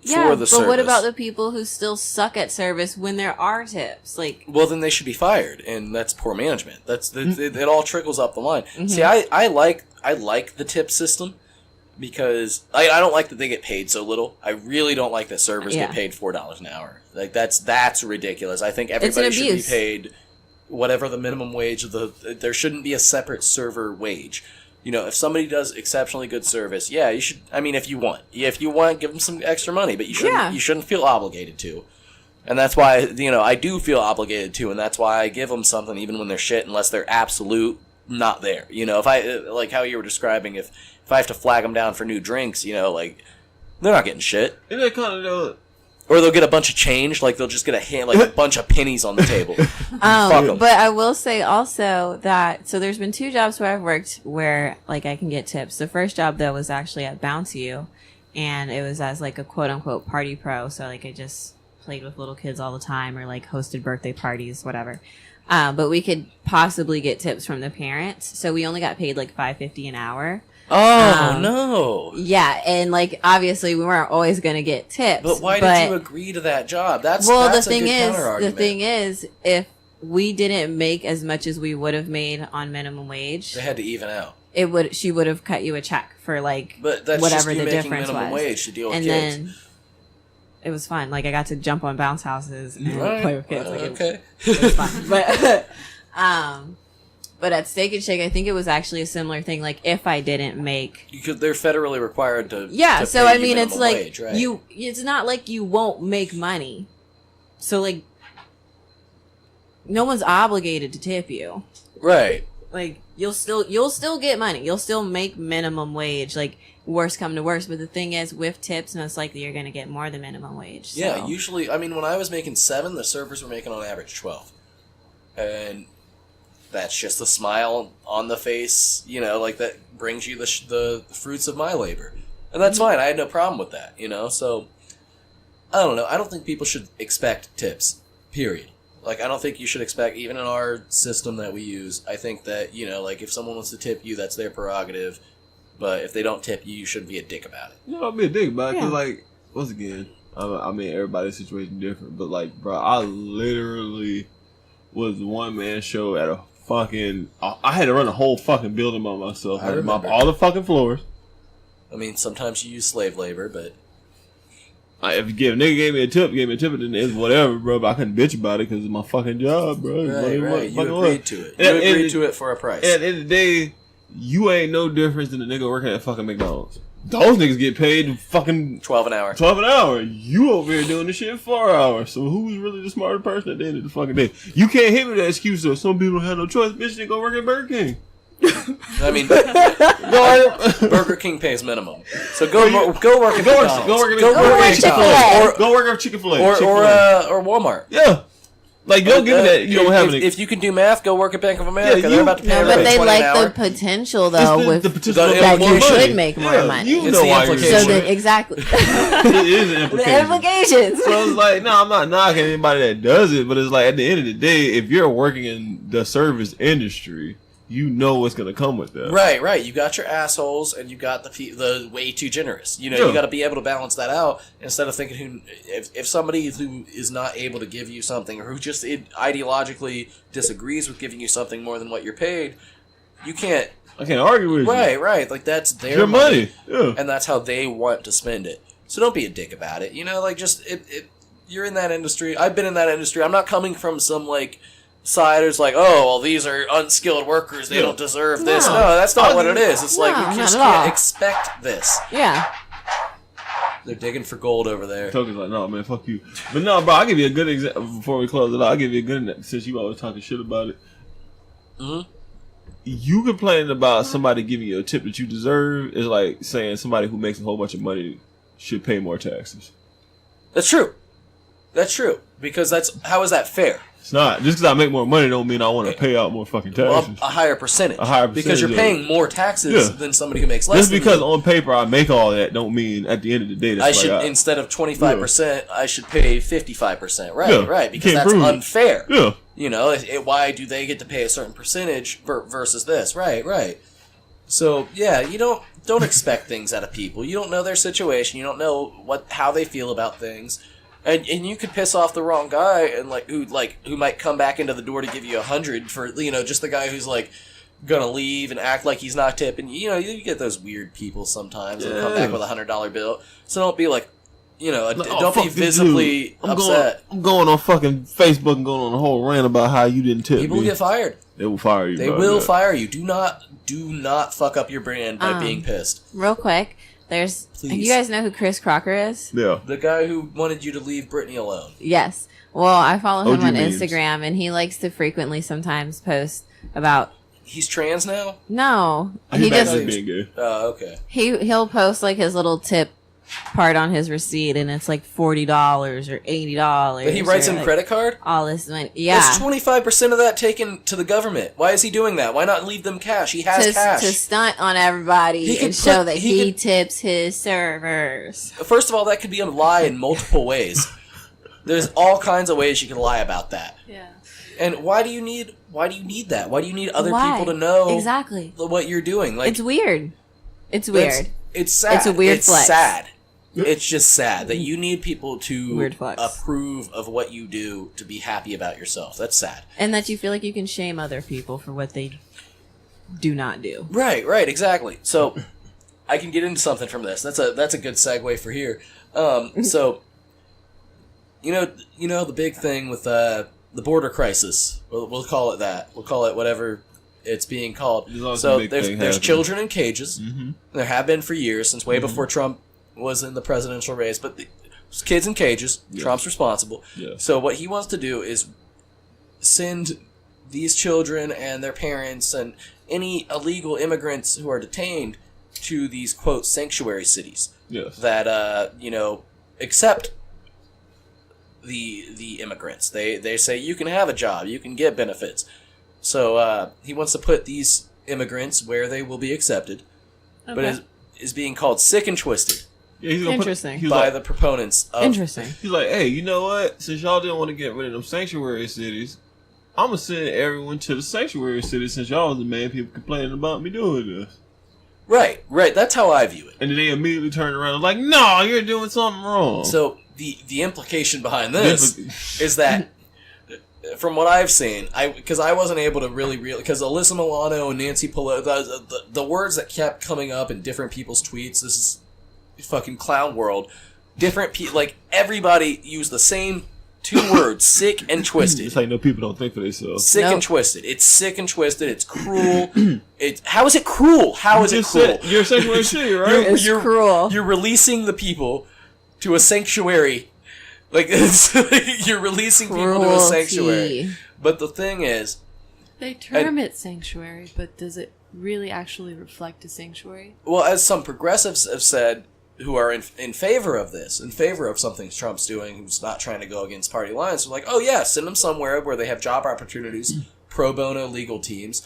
for the service. But what about the people who still suck at service when there are tips? Like, well, then they should be fired, and that's poor management. It all trickles up the line. See, I like the tip system. Because I don't like that they get paid so little. I really don't like that servers get paid $4 an hour. Like, that's ridiculous. I think everybody should be paid whatever the minimum wage of there shouldn't be a separate server wage. If somebody does exceptionally good service, yeah, you should. I mean, if you want, give them some extra money, but you shouldn't feel obligated to. And that's why I do feel obligated to, and that's why I give them something even when they're shit, unless they're absolute not there. If I like how you were describing, if I have to flag them down for new drinks, like, they're not getting shit. And they kind of or they'll get a bunch of change, like they'll just get a bunch of pennies on the table. But I will say also that, so there's been 2 jobs where I've worked where, like, I can get tips. The first job, though, was actually at Bounce You, and it was as, like, a quote-unquote party pro, so, like, I just played with little kids all the time or like hosted birthday parties, whatever. But we could possibly get tips from the parents. So we only got paid like $5.50 an hour. Oh no! Yeah, and like obviously we weren't always going to get tips. But why did you agree to that job? That's the a good counter-argument. thing is, if we didn't make as much as we would have made on minimum wage, they had to even out. She would have cut you a check for like but that's whatever just you the making difference minimum was. wage to deal with and kids. then it was fun. Like I got to jump on bounce houses and play with kids. Like, okay, it was fun. But at Steak and Shake, I think it was actually a similar thing. Like if I didn't make, they're federally required to. Yeah, to so pay I you mean, it's minimum like wage, right? It's not like you won't make money. So like, no one's obligated to tip you. Right. Like you'll still get money. You'll still make minimum wage. Like worst come to worst. But the thing is, with tips, most likely you're going to get more than minimum wage. So. Yeah, usually. I mean, when I was making 7, the servers were making on average 12, and that's just the smile on the face. You know, like that brings you the fruits of my labor, and that's fine. I had no problem with that. You know, so I don't know. I don't think people should expect tips. Period. Like, I don't think you should expect, even in our system that we use, I think that, you know, like, if someone wants to tip you, that's their prerogative. But if they don't tip you, you shouldn't be a dick about it. You know, I'll be a dick about it, because, like, once again, I mean, everybody's situation different, but, like, bro, I literally was one-man show at a fucking... I had to run a whole fucking building by myself. I had to mop all the fucking floors. I mean, sometimes you use slave labor, but... If a nigga gave me a tip, then it's whatever, bro. But I couldn't bitch about it because it's my fucking job, bro. Right. You agreed to it. You agreed to it for a price. And at the end of the day, you ain't no difference than a nigga working at fucking McDonald's. Those niggas get paid fucking 12 an hour. 12 an hour. You over here doing this shit in 4 hours. So who's really the smarter person at the end of the fucking day? You can't hit me with that excuse though. Some people have no choice. Bitch, they go work at Burger King. I mean, Burger King pays minimum, so go work at McDonald's. Go work at Chick-fil-A. Go work at Chick-fil-A. Or Walmart. Yeah. Like, don't give me that. You don't have any. If you can do math, go work at Bank of America. They're about to pay but they like the potential though the potential that you should make more money. You know why you're so then exactly. It is an implication. The implications. So it's like, no, I'm not knocking anybody that does it, but it's like at the end of the day, if you're working in the service industry, you know what's gonna come with that. Right. You got your assholes, and you got the way too generous. You know, you got to be able to balance that out instead of thinking if somebody who is not able to give you something, or who just ideologically disagrees with giving you something more than what you're paid, you can't. I can't argue with you. Right. Like that's their money. And that's how they want to spend it. So don't be a dick about it. You know, like just you're in that industry. I've been in that industry. I'm not coming from some like. Siders like, oh, well, these are unskilled workers. They don't deserve this. No, that's not what it is. It's like you just can't expect this. Yeah. They're digging for gold over there. Token's like, no, man, fuck you. But no, bro, I'll give you a good example before we close it out. I'll give you a good since you always talking shit about it. Mm-hmm. You complaining about somebody giving you a tip that you deserve is like saying somebody who makes a whole bunch of money should pay more taxes. That's true. Because how is that fair? It's not. Just because I make more money don't mean I want to pay out more fucking taxes. Well, a higher percentage. Because you're yeah. paying more taxes than somebody who makes less. Just because on paper I make all that don't mean at the end of the day that's instead of 25%, I should pay 55%. Right. Because that's unfair. Yeah. You know, why do they get to pay a certain percentage versus this? Right. So, yeah, you don't expect things out of people. You don't know their situation. You don't know how they feel about things. And you could piss off the wrong guy and who might come back into the door to give you 100 for just the guy who's like gonna leave and act like he's not tipping. You get those weird people sometimes that'll come back with a $100 bill. So don't be like, don't be visibly upset. I'm going on fucking Facebook and going on a whole rant about how you didn't tip People me. get fired. They will fire you. They will fire you. Do not fuck up your brand by being pissed. Real quick. Please. You guys know who Chris Crocker is? Yeah. The guy who wanted you to leave Britney alone. Yes. Well, I follow him on memes. Instagram, and he likes to frequently sometimes post about... He's trans now? No. He just... being gay. Oh, okay. He'll post like his little tip part on his receipt, and it's like $40 or $80. But he writes in credit card? All this money. Yeah. That's 25% of that taken to the government. Why is he doing that? Why not leave them cash? He has cash. To stunt on everybody and show that he tips his servers. First of all, that could be a lie in multiple ways. There's all kinds of ways you can lie about that. Yeah. And why do you need that? Why do you need other Why? people to know Exactly. what you're doing? Like It's weird. It's weird. It's sad. It's a weird it's flex. sad. It's just sad that you need people to Weird flex. approve of what you do to be happy about yourself. That's sad. And that you feel like you can shame other people for what they do not do. Right, exactly. So I can get into something from this. That's a good segue for here. So you know the big thing with the border crisis. We'll call it that. We'll call it whatever it's being called. So there's children in cages. Mm-hmm. There have been for years, since way before Trump was in the presidential race. But kids in cages. Yeah. Trump's responsible. Yeah. So what he wants to do is send these children and their parents and any illegal immigrants who are detained to these, quote, sanctuary cities. Yes. That accept the immigrants. They say you can have a job, you can get benefits. So he wants to put these immigrants where they will be accepted, but is being called sick and twisted. Yeah, he's Interesting. By the proponents of... Interesting. He's like, hey, you know what? Since y'all didn't want to get rid of them sanctuary cities, I'm going to send everyone to the sanctuary cities since y'all was the main people complaining about me doing this. Right. That's how I view it. And then they immediately turn around and like, no, you're doing something wrong. So the implication behind this is that, from what I've seen, because I wasn't able to really because Alyssa Milano and Nancy Pelosi, the words that kept coming up in different people's tweets, this is fucking clown world. Different people, like everybody used the same two words, sick and twisted. It's like no people don't think for themselves. Sick and twisted. It's sick and twisted. It's cruel. How is it cruel? How is it cruel? You're a sanctuary city, right? You're cruel. You're releasing the people to a sanctuary. Like you're releasing people to a sanctuary. But the thing is, they term it sanctuary, but does it really actually reflect a sanctuary? Well, as some progressives have said, who are in favor of this, in favor of something Trump's doing, who's not trying to go against party lines, they're like, oh yeah, send them somewhere where they have job opportunities, pro bono legal teams.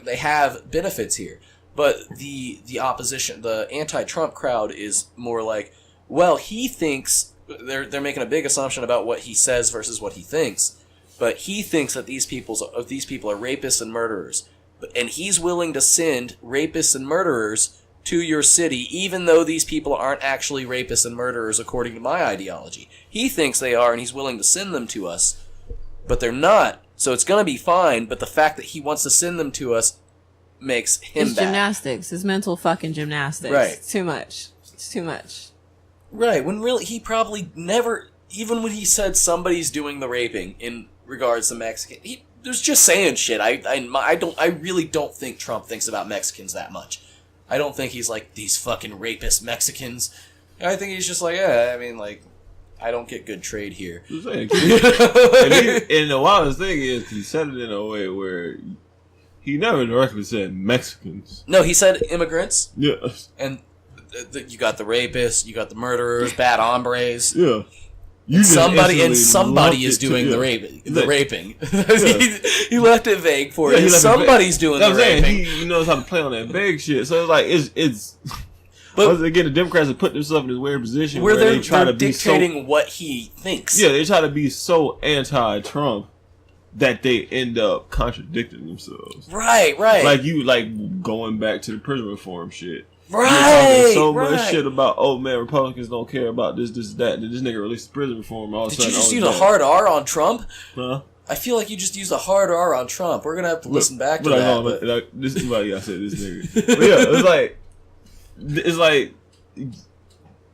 They have benefits here. But the opposition, the anti-Trump crowd, is more like, well, he thinks they're making a big assumption about what he says versus what he thinks. But he thinks that these people are rapists and murderers, and he's willing to send rapists and murderers to your city, even though these people aren't actually rapists and murderers according to my ideology. He thinks they are, and he's willing to send them to us, but they're not. So it's going to be fine, but the fact that he wants to send them to us makes him It's bad. gymnastics. His mental fucking gymnastics. Right. It's too much. It's too much. Right, when really he probably never, even when he said somebody's doing the raping in regards to Mexican, he was just saying shit. I really don't think Trump thinks about Mexicans that much. I don't think he's like, these fucking rapist Mexicans. I think he's just like, yeah, I mean, like, I don't get good trade here. And the wildest thing is, he said it in a way where he never directly said Mexicans. No, he said immigrants. Yeah. And you got the rapists, you got the murderers, bad hombres. Yeah. Somebody is doing the raping. Yeah. he left it vague for it. Somebody's doing the raping. He knows how to play on that vague shit. So it's like it's. But again, the Democrats have put themselves in this weird position where they try to be dictating what he thinks. Yeah, they try to be so anti-Trump that they end up contradicting themselves. Right. Like going back to the prison reform shit. Right. So much shit about, oh man, Republicans don't care about this, that. And this nigga released prison reform. All of a sudden, did you just use a hard R on Trump? Huh? I feel like you just used a hard R on Trump. We're gonna have to listen back to that. This is why I said this nigga. But yeah, it's like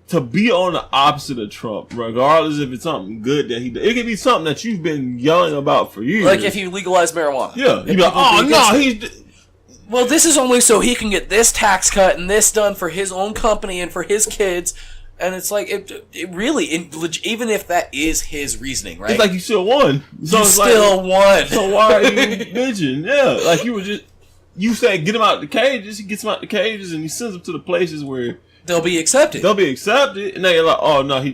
to be on the opposite of Trump, regardless if it's something good that he did. It could be something that you've been yelling about for years. Like if he legalized marijuana. Yeah, you'd be like, oh no, well, this is only so he can get this tax cut and this done for his own company and for his kids. And it's like, it really, even if that is his reasoning, right? It's like you still won. So won. So why are you bitching? Yeah, like you say get him out the cages, he gets him out the cages, and he sends them to the places where they'll be accepted. And they're like, oh no,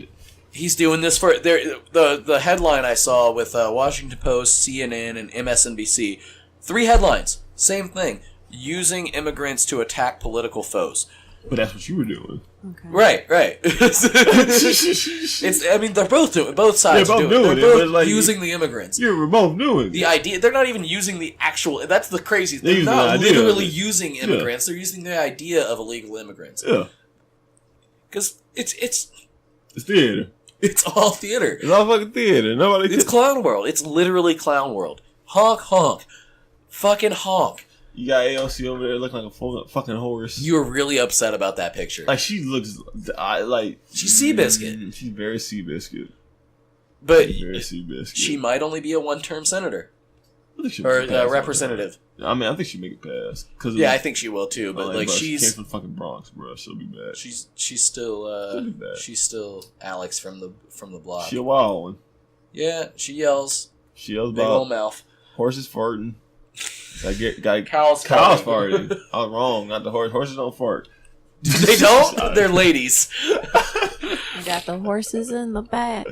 he's doing this for the headline I saw with Washington Post, CNN, and MSNBC. 3 headlines, same thing. Using immigrants to attack political foes. But that's what you were doing. Okay. Right. It's. I mean, they're both doing it. Both sides They're are both doing it. doing They're it, both but, like, using the immigrants. We're both doing The it. idea. They're not even using the actual. That's the crazy. They're They're using not the idea of literally it. using immigrants. They're using the idea of illegal immigrants. Yeah. Because it's theater. It's all theater. It's all fucking theater. Nobody. It's clown world. It's literally clown world. Honk, honk. Fucking honk. You got AOC over there looking like a fucking horse. You were really upset about that picture. Like, she looks like She's Seabiscuit. She's very Seabiscuit. But Very Seabiscuit. she might only be a one-term senator. I think she'll Or make it past representative. I mean, I think she'll make it past. Yeah, I think she will too. But like, bro, she's she came from fucking Bronx, bro. She'll be bad. she's still She'll be bad. she's still Alex from the block. She a wild one. Yeah, she yells. She yells Big old about mouth. horses farting. Got Cows farting. I was wrong. Not the horse. Horses don't fart. They don't. They're ladies. I got the horses in the back.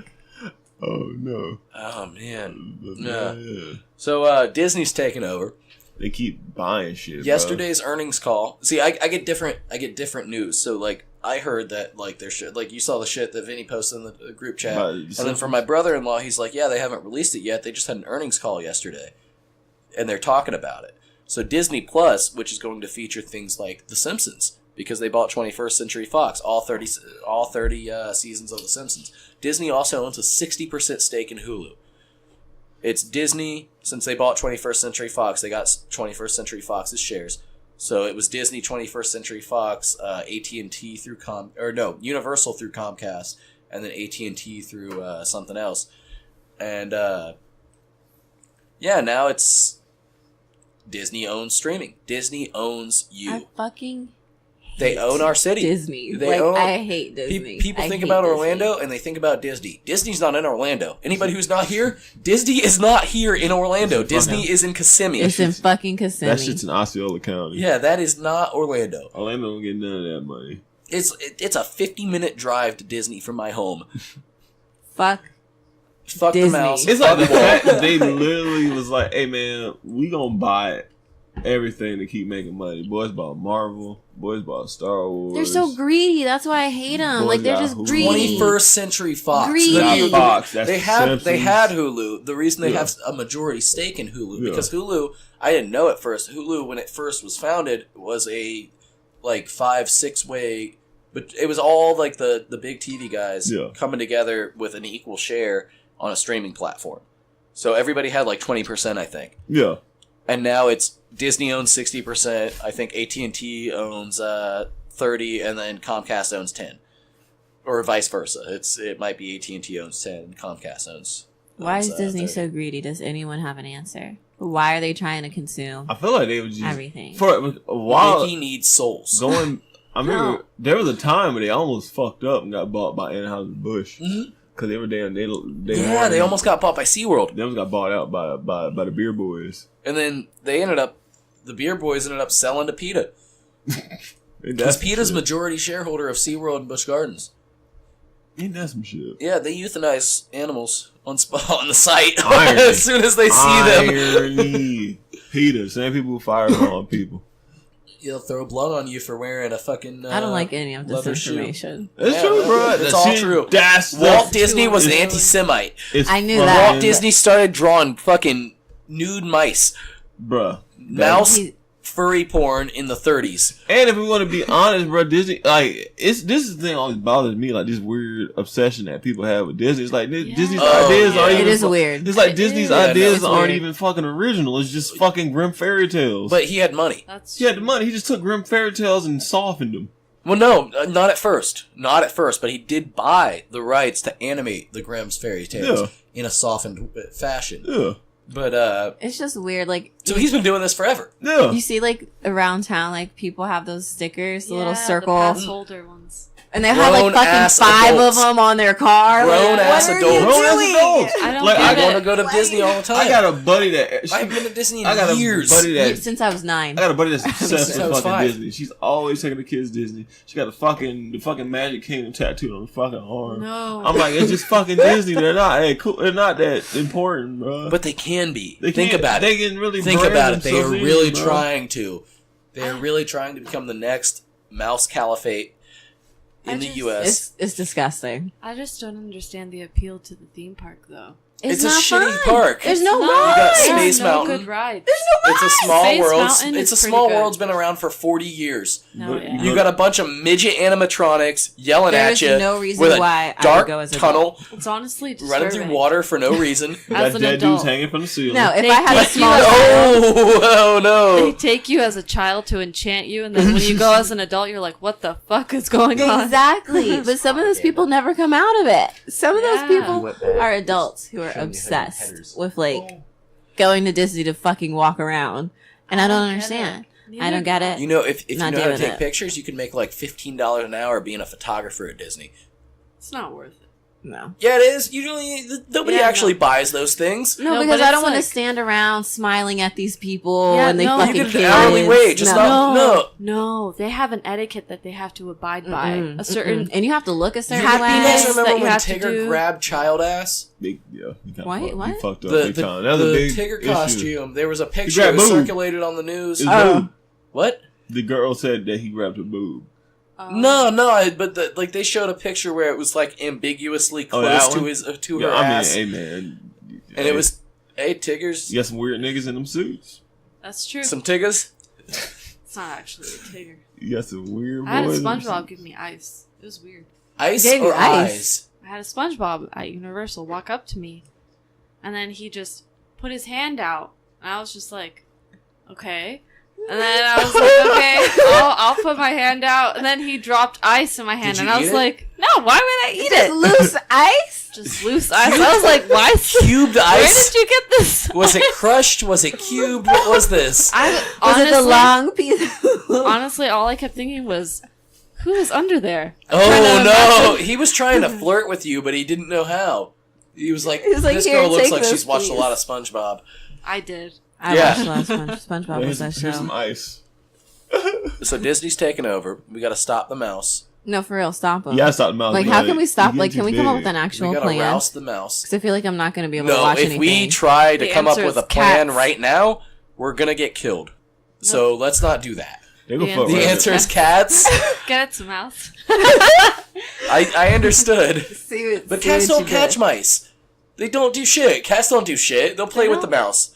Oh no. Oh man. Yeah. So Disney's taking over. They keep buying shit. Yesterday's earnings call. See, I get different news. So like I heard that like their shit, like you saw the shit that Vinny posted in the group chat, and then from my brother-in-law, he's like, yeah, they haven't released it yet. They just had an earnings call yesterday, and they're talking about it. So Disney Plus, which is going to feature things like The Simpsons, because they bought 21st Century Fox, all 30 seasons of The Simpsons. Disney also owns a 60% stake in Hulu. It's Disney, since they bought 21st Century Fox, they got 21st Century Fox's shares. So it was Disney, 21st Century Fox, AT&T through Universal through Comcast, and then AT&T through something else. And yeah, now it's Disney owns streaming. Disney owns you. I fucking They own our city. Disney. They own. I hate Disney. People I think hate about Disney. Orlando and they think about Disney. Disney's not in Orlando. Anybody who's not here, Disney is not here in Orlando. Disney is in Kissimmee. It's in fucking Kissimmee. That shit's in Osceola County. Yeah, that is not Orlando. Orlando don't get none of that money. It's a 50-minute drive to Disney from my home. Fuck Disney. Disney. The mouse. It's like the Fuck fact that they literally was like, hey man, we gonna buy everything to keep making money. Boys bought Marvel. Boys bought Star Wars. They're so greedy. That's why I hate them. Boys Like they're got just Hulu. greedy. 21st Century Fox. Greedy. Not Fox. That's They The had Simpsons. Hulu. The reason they have a majority stake in Hulu because Hulu, I didn't know at first. Hulu, when it first was founded, was a like 5-6 way, but it was all like the big TV guys coming together with an equal share on a streaming platform. So everybody had like 20%, I think. Yeah. And now it's Disney owns 60%. I think AT&T owns 30, and then Comcast owns 10, or vice versa. It might be AT&T owns 10, and Comcast owns. Why is Disney 30. so greedy? Does anyone have an answer? Why are they trying to consume? I feel like they would just everything for a while. Mickey needs souls. I remember there was a time where they almost fucked up and got bought by Anheuser-Busch. Because they were damn. They almost got bought by SeaWorld. They almost got bought out by the beer boys. And then the beer boys ended up selling to PETA. Because PETA's majority shareholder of SeaWorld and Busch Gardens. Ain't that some shit? Yeah, they euthanize animals on the site as soon as they see them. PETA, same people who fire on people. He'll throw blood on you for wearing a fucking. I don't like any of this information. It's true, bro. It's all true. Walt Disney was an anti-Semite. I knew that. Walt Disney started drawing fucking nude mice. Bruh. Mouse furry porn in the 30s. And if we want to be honest, bro, Disney, like, this is the thing that always bothers me, like, this weird obsession that people have with Disney. It's like, Disney's ideas aren't even... It is weird. It's like Disney's ideas aren't even fucking original. It's just fucking Grimm fairy tales. But he had money. He had the money. He just took Grimm fairy tales and softened them. Well, no, not at first. Not at first, but he did buy the rights to animate the Grimm's fairy tales in a softened fashion. Yeah. But it's just weird, like, so he's been doing this forever. Yeah. You see, like, around town, like, people have those stickers, the little the circle, pass holder ones. and they have like fucking 5 of them on their car. Grown ass adults. I don't I get want to it. go to Disney all the time. I got a buddy that... I've been to Disney in years. Since I was 9. I got a buddy that's obsessed Since I with was fucking 5. Disney. She's always taking the kids Disney. She got the fucking Magic Kingdom tattooed on the fucking arm. No. I'm like, it's just fucking Disney. They're not cool. They're not that important, bro. But they can be. They Think can- about they it. can really Think brand about it. They are themselves in, really bro. trying to. They are really trying to become the next mouse caliphate in the U.S. It's disgusting. I just don't understand the appeal to the theme park, though. It's a not shitty fun. park. There's no You got rides. Space no Mountain. good rides. It's a small Space world. Mountain It's a is small pretty good. world's been around for 40 years. No, yeah. You got a bunch of midget animatronics yelling at There's you no reason with a why I would dark go as a tunnel It's honestly running disturbing. through water for no reason. As That an dead dude's adult. hanging from the ceiling. No, if They I had a take small you- child, Oh no! They take you as a child to enchant you, and then when you go as an adult, you're like, "What the fuck is going on?" exactly. But some of those people never come out of it. Some of those Yeah. people are adults who are Show me how you obsessed headers. with like going to Disney to fucking walk around, and I don't get understand. it. I don't get it. You know, if you know Not how to doing take it. pictures, you can make like $15 an hour being a photographer at Disney. It's not worth it. No. Yeah, it is. Usually, nobody Yeah, actually no. buys those things. No, No, because but I don't it's want to like- stand around smiling at these people Yeah, and they no. fucking You get kids. an hourly wage. It's not. No. No, they have an etiquette that they have to abide by. Mm-mm, A certain mm-mm. And you have to look a certain You way. guys that remember you when have to Tigger do. grabbed child ass? You kinda What? fucked, What? You fucked up The big time. That was a big Tigger issue. costume. There was a picture grabbed that was boob. circulated on the news. It's Oh. boob. What? The girl said that he grabbed her boob. No, but like they showed a picture where it was like ambiguously Oh, close that to one? his to Yeah, her I mean, ass, hey man. and it was, hey Tiggers, You got some weird niggas in them suits. That's true. some Tiggers. It's not actually a tiger. You got some weird I had a boys in them SpongeBob suits. give me ice. It was weird. Ice Gave you or ice? eyes? I had a SpongeBob at Universal walk up to me, and then he just put his hand out, and I was just like, okay. And then I was like, okay, I'll put my hand out, and then he dropped ice in my hand, Did and you I was eat it? like, no, why would I eat Just it? loose ice? Just loose ice. I was like, why? Cubed Where ice? did you get this? Was it crushed? Was it cubed? What was this? I Was honestly, it the long piece? honestly, all I kept thinking was, who is under there? Oh trying to no! imagine- He was trying to flirt with you, but he didn't know how. He was like, He was like, "This "Here, girl looks take like this, she's watched a please." lot of SpongeBob." I did. I Yeah. watched a lot of SpongeBob Here's was that here's some show. ice. So Disney's taking over. We got to stop the mouse. No, for real, stop them. You gotta stop the mouse. Like, how can we stop? Like, can we come up with an We actual got to plan? rouse the mouse. Because I feel like I'm not going to be able to No, watch if anything. we try to The come up answer with a is plan cats. right now, we're gonna get killed. So let's not do that. They go The fuck The right answer up. is cats. Get it, some mouse. I understood, See what- but see cats what don't you catch did. mice. They don't do shit. Cats don't do shit. They'll play They with the don't? mouse.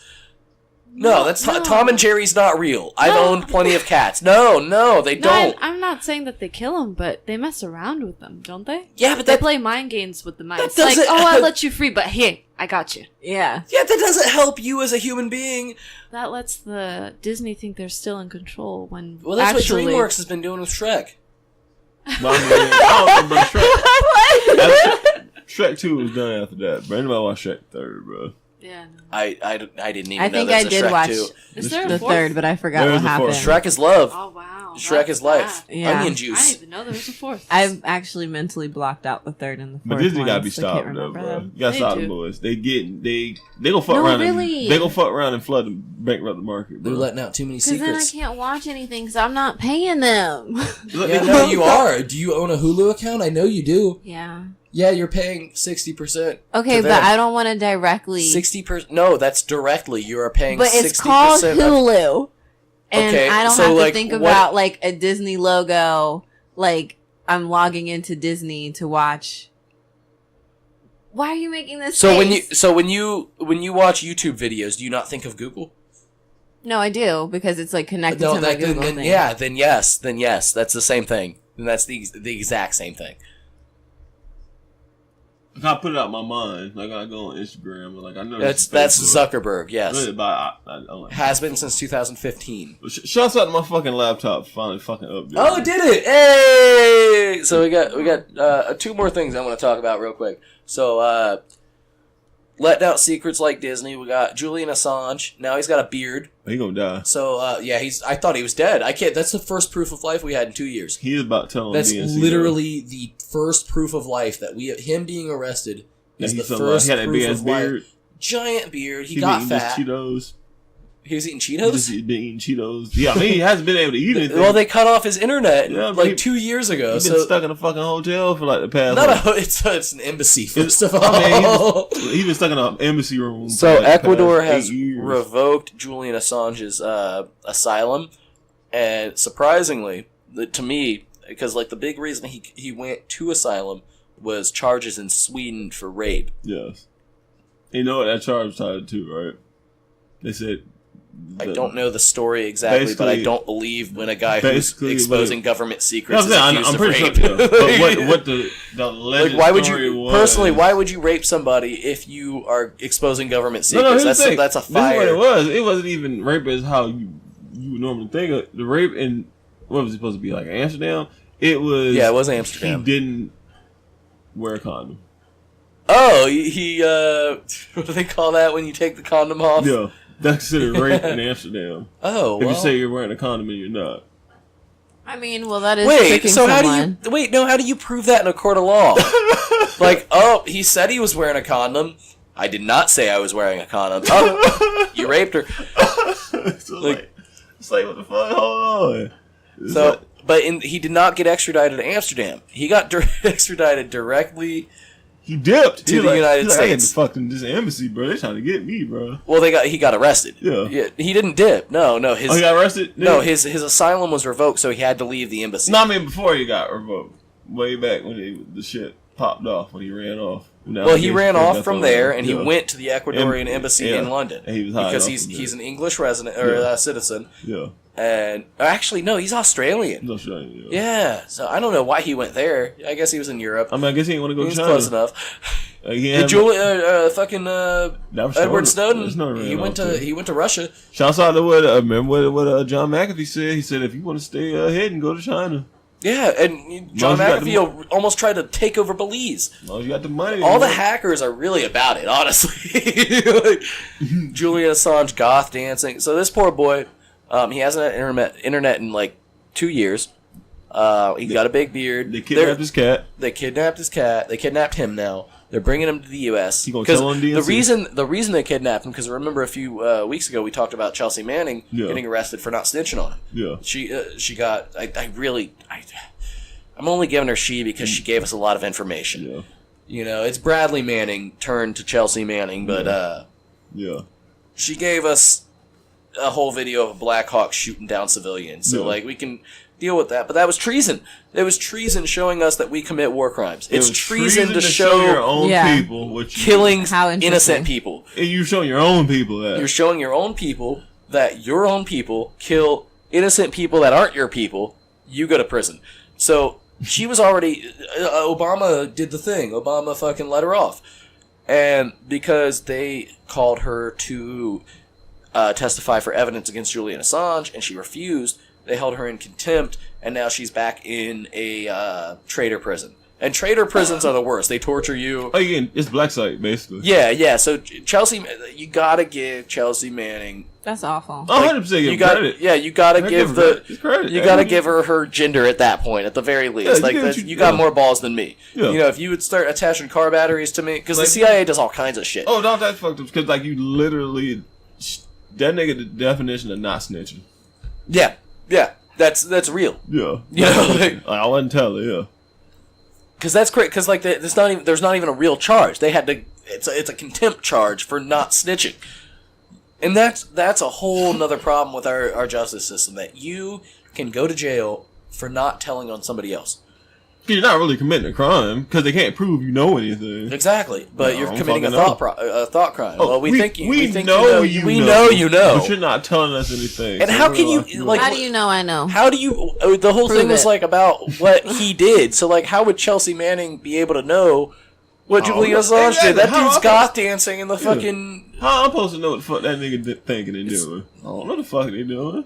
No, that's no. Tom and Jerry's not real. I've No. owned plenty of cats. No, they No, don't. I'm not saying that they kill them, but they mess around with them, don't they? Yeah, but They that play mind games with the mice. Like, doesn't- oh, I let you free, but here, I got you. Yeah. that doesn't help you as a human being. That lets the Disney think they're still in control when Well, that's actually, what DreamWorks has been doing with Shrek. But I mean, I don't remember Shrek. Shrek 2 was done after that. But anybody watch Shrek 3rd, bro? Yeah. No. I didn't even I know think there's I a did Shrek watch 2. Is there a the fourth? third, but I forgot There what is a happened. fourth. Shrek is love. Oh wow. Shrek is life. Yeah. Onion I didn't juice. even know there was a fourth. I've actually mentally blocked out the third and the fourth. But Disney one, gotta be so I can't stopped though, remember bro. them. You gotta They stop do. the boys. They go fuck No, around really. and they go fuck around and flood and bankrupt the market, bro. They're letting out too many Because then I secrets. can't watch anything because I'm not paying them. Yeah, no, you are. Do you own a Hulu account? I know you do. yeah. Yeah, you're paying 60%. Okay, but I don't want to directly. 60%. No, that's directly. You are paying. But 60% it's called of- Hulu, and Okay, I don't so, have to like, think what- about like a Disney logo. Like I'm logging into Disney to watch. Why are you making this? So face? when you watch YouTube videos, do you not think of Google? No, I do because it's like connected No, to my Google then thing. yeah, then yes, that's the same thing. Then that's the exact same thing. I can't put it out of my mind. Like I go on Instagram, like I know That's Facebook. Zuckerberg. Yes, Really, but I like has been since 2015. Shouts out to my fucking laptop finally fucking updated. Oh, it did it! Hey! So we got two more things I want to talk about real quick. So letting out secrets like Disney. We got Julian Assange. Now he's got a beard. He gonna die. So yeah, I thought he was dead. I can't. That's the first proof of life we had in 2 years. He is about telling That's DNC literally the first proof of life that him being arrested that is he's the something first he had that proof big ass of life. beard. Giant beard. He He got been fat. eating Cheetos. He was eating He Cheetos. just been eating Cheetos. Yeah, I mean he hasn't been able to eat anything. Well, they cut off his internet Yeah, but like he- 2 years ago. He's been So stuck in a fucking hotel for like the past. not like, it's an embassy first of I mean, all. he's been stuck in an embassy room. So for like the Ecuador past has 8 years. revoked Julian Assange's asylum, and surprisingly, to me, because like the big reason he went to asylum was charges in Sweden for rape. Yes. You know what that charge was tied to, right? They said... I don't know the story exactly, but I don't believe when a guy who's exposing government secrets is accused of rape. Sure, yeah. But what the alleged like, why would story you was... personally? Why would you rape somebody if you are exposing government secrets? No, that's a fire. This is what it was. It wasn't even rape as how you would normally think of the rape in what was it supposed to be like Amsterdam? It was it was Amsterdam. He didn't wear a condom. Oh, he what do they call that when you take the condom off? Yeah. That's considered rape in Amsterdam. Oh, if you say you're wearing a condom and you're not. I mean, well, that is wait. So someone. how do you prove that in a court of law? Like, oh, he said he was wearing a condom. I did not say I was wearing a condom. Oh, you raped her. So it's like what the fuck? Hold on. He did not get extradited to Amsterdam. He got extradited directly. He dipped to the United States. I had to fucking this embassy, bro. They're trying to get me, bro. Well, he got arrested. Yeah. He didn't dip. No. He got arrested? No, his asylum was revoked, so he had to leave the embassy. No, I mean before he got revoked. Way back when the shit popped off, when he ran off. Well, he ran off from there, and he went to the Ecuadorian embassy in London. And he was high because he's an English resident or citizen. Yeah. And actually, no, he's Australian. He's Australian. Yeah. So I don't know why he went there. I guess he was in Europe. I mean, I guess he didn't want to go to China. Close enough. Edward Snowden. He went to Russia. Shouts out to what John McAfee said. He said if you want to stay ahead and go to China. Yeah, and John McAfee almost tried to take over Belize. Well, you got the money. All the hackers are really about it, honestly. Like, Julian Assange goth dancing. So this poor boy, he hasn't had internet in like 2 years. He got a big beard. They kidnapped his cat. They kidnapped him now. They're bringing him to the U.S. He gonna tell on DNC? The reason they kidnapped him, because remember a few weeks ago we talked about Chelsea Manning getting arrested for not snitching on him. Yeah. She got. I'm only giving her she because she gave us a lot of information. Yeah. You know, it's Bradley Manning turned to Chelsea Manning, but she gave us a whole video of a Black Hawk shooting down civilians. So like we can deal with that, but that was treason. It was treason showing us that we commit war crimes. It's treason to show your own people what you killing innocent people. And you're showing your own people that. You're showing your own people that your own people kill innocent people that aren't your people. You go to prison. So she was already... Obama did the thing. Obama fucking let her off. And because they called her to testify for evidence against Julian Assange, and she refused, they held her in contempt, and now she's back in a traitor prison. And traitor prisons are the worst. They torture you. Oh, again, it's black site, basically. Yeah. So Chelsea, you gotta give Chelsea Manning... That's awful. 100% give credit. Yeah, you gotta give credit. You gotta give her gender at that point, at the very least. You got more balls than me. Yeah. You know, if you would start attaching car batteries to me, because the CIA does all kinds of shit. Oh, no, that's fucked up. Because you literally, that nigga the definition of not snitching. Yeah, that's real. Yeah, you know, I wouldn't tell her. Yeah, because that's great. Because there's not even a real charge. They had to. It's a contempt charge for not snitching. And that's a whole nother problem with our justice system, that you can go to jail for not telling on somebody else. You're not really committing a crime because they can't prove you know anything. Exactly, but you're committing a thought crime. Oh, well, we think you know. We know you know, but you're not telling us anything. And how can you like? How do you know I know? How do you? The whole thing was like about what he did. So like, how would Chelsea Manning be able to know what Julian Assange did? That dude's goth dancing in the fucking. How I'm supposed to know what the fuck that nigga thinking and doing? I don't know what the fuck they doing.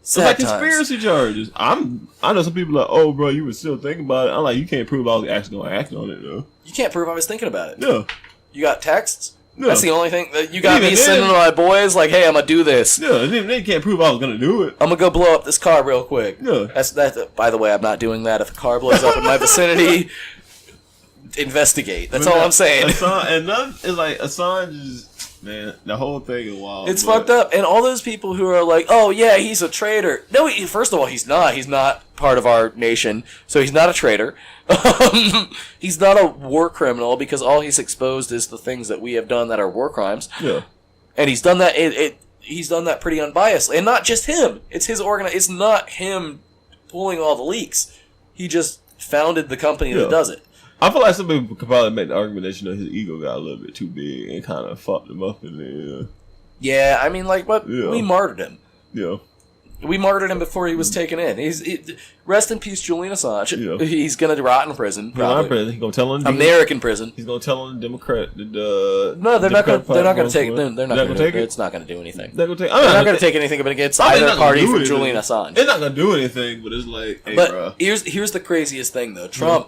It's like conspiracy charges. I know some people are like, oh, bro, you were still thinking about it. I'm like, you can't prove I was actually going to act on it, though. You can't prove I was thinking about it. Yeah. You got texts? Yeah. That's the only thing. You got me sending to my boys, like, hey, I'm going to do this. Yeah, they can't prove I was going to do it. I'm going to go blow up this car real quick. Yeah. That's by the way, I'm not doing that. If a car blows up in my vicinity, investigate. That's all I'm saying. And it's like, Assange is... Man, the whole thing is wild. It's fucked up. And all those people who are like, oh, yeah, he's a traitor. No, first of all, he's not. He's not part of our nation, so he's not a traitor. He's not a war criminal because all he's exposed is the things that we have done that are war crimes. Yeah. And he's done that. He's done that pretty unbiasedly. And not just him. It's his It's not him pulling all the leaks. He just founded the company that does it. I feel like some people could probably make the argument that, you know, his ego got a little bit too big and kind of fucked him up in there. Yeah, I mean, like, what? Yeah. We martyred him. Yeah. We martyred him before he was taken in. Rest in peace, Julian Assange. Yeah. He's gonna rot in prison. Probably. He's gonna tell him American prison. He's gonna tell him No, they're not gonna. They're not gonna take. They're not gonna take it. It's not gonna do anything. They're gonna take. They're not gonna take anything against either party from Julian Assange. It's not gonna do anything, but it's like. Hey, but bro. here's the craziest thing though. Trump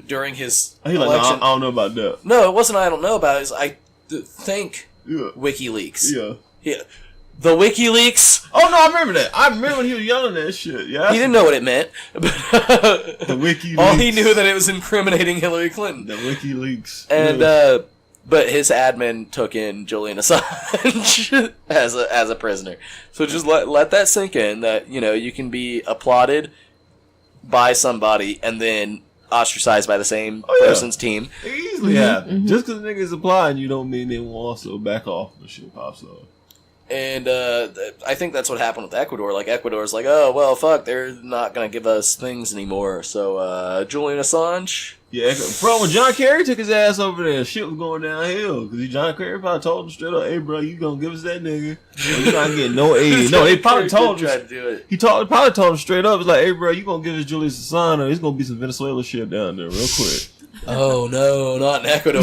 during his He's like, election. no, I don't know about that. No, it wasn't. I don't know about it. It's I think WikiLeaks. Yeah. The WikiLeaks. Oh no, I remember that. I remember when he was yelling that shit. Yeah, he didn't know what it meant. But the WikiLeaks. All he knew that it was incriminating Hillary Clinton. The WikiLeaks. And but his admin took in Julian Assange as a prisoner. So just let that sink in. That, you know, you can be applauded by somebody and then ostracized by the same person's team. Easily happen. Just because niggas applying, you don't mean they will also back off when shit pops up. And I think that's what happened with Ecuador. Like, Ecuador's like, oh, well, fuck, they're not going to give us things anymore. So, Julian Assange. Yeah, bro, when John Kerry took his ass over there, shit was going downhill. Because John Kerry probably told him straight up, hey, bro, you going to give us that nigga? You're not getting no aid. No, they probably told him. To do it. He probably told him straight up, it's like, hey, bro, you going to give us Julius Assange, or there's going to be some Venezuela shit down there real quick. Oh, no, not in Ecuador.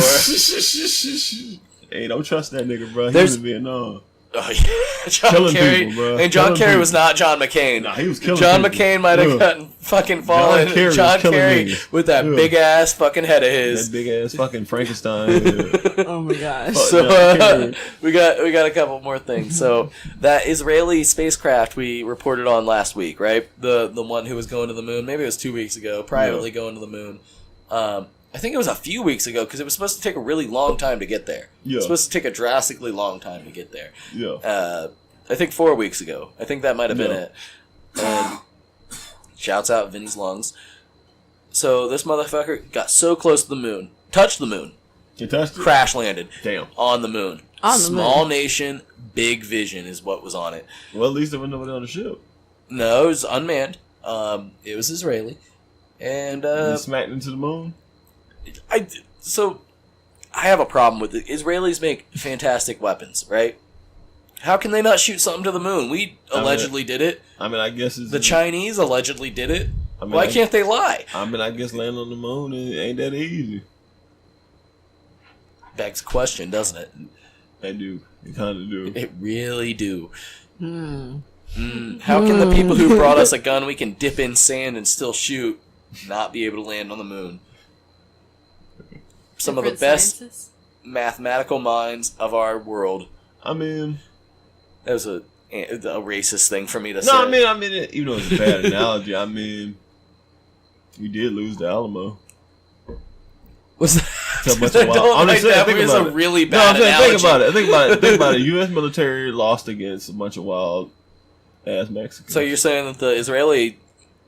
Hey, don't trust that nigga, bro. He was in Vietnam. Oh, yeah. John Kerry, people, bro. And John Kerry was not John McCain. Nah, he was killing John people. McCain might have gotten fucking fallen. John Kerry with that big ass fucking head of his. That big ass fucking Frankenstein head. Oh my gosh. So we got a couple more things. So that Israeli spacecraft we reported on last week, right? The one who was going to the moon. Maybe it was 2 weeks ago. Privately going to the moon. I think it was a few weeks ago because it was supposed to take a really long time to get there. Yeah. It was supposed to take a drastically long time to get there. Yeah. I think 4 weeks ago. I think that might have been it. And shouts out Vinny's lungs. So this motherfucker got so close to the moon, touched the moon, He touched it? crash landed. Damn. On the moon. On the Small moon. nation, big vision is what was on it. Well, at least there was nobody on the ship. No, it was unmanned. It was Israeli, and He smacked into the moon. I have a problem with it. Israelis make fantastic weapons, right? How can they not shoot something to the moon? We allegedly did it. I mean, I guess it's... The Chinese allegedly did it. I mean, Why can't they lie? I mean, I guess landing on the moon ain't that easy. Begs the question, doesn't it? They do. They kind of do. It really do. How can the people who brought us a gun we can dip in sand and still shoot not be able to land on the moon? Some of the best mathematical minds of our world. I mean... That was a racist thing for me to say. No, I mean, even though it's a bad analogy, I mean, we did lose the Alamo. Was that? I'm just saying, that think was about a it. really bad analogy. Think about it. Think about it. U.S. military lost against a bunch of wild ass Mexicans. So you're saying that the Israeli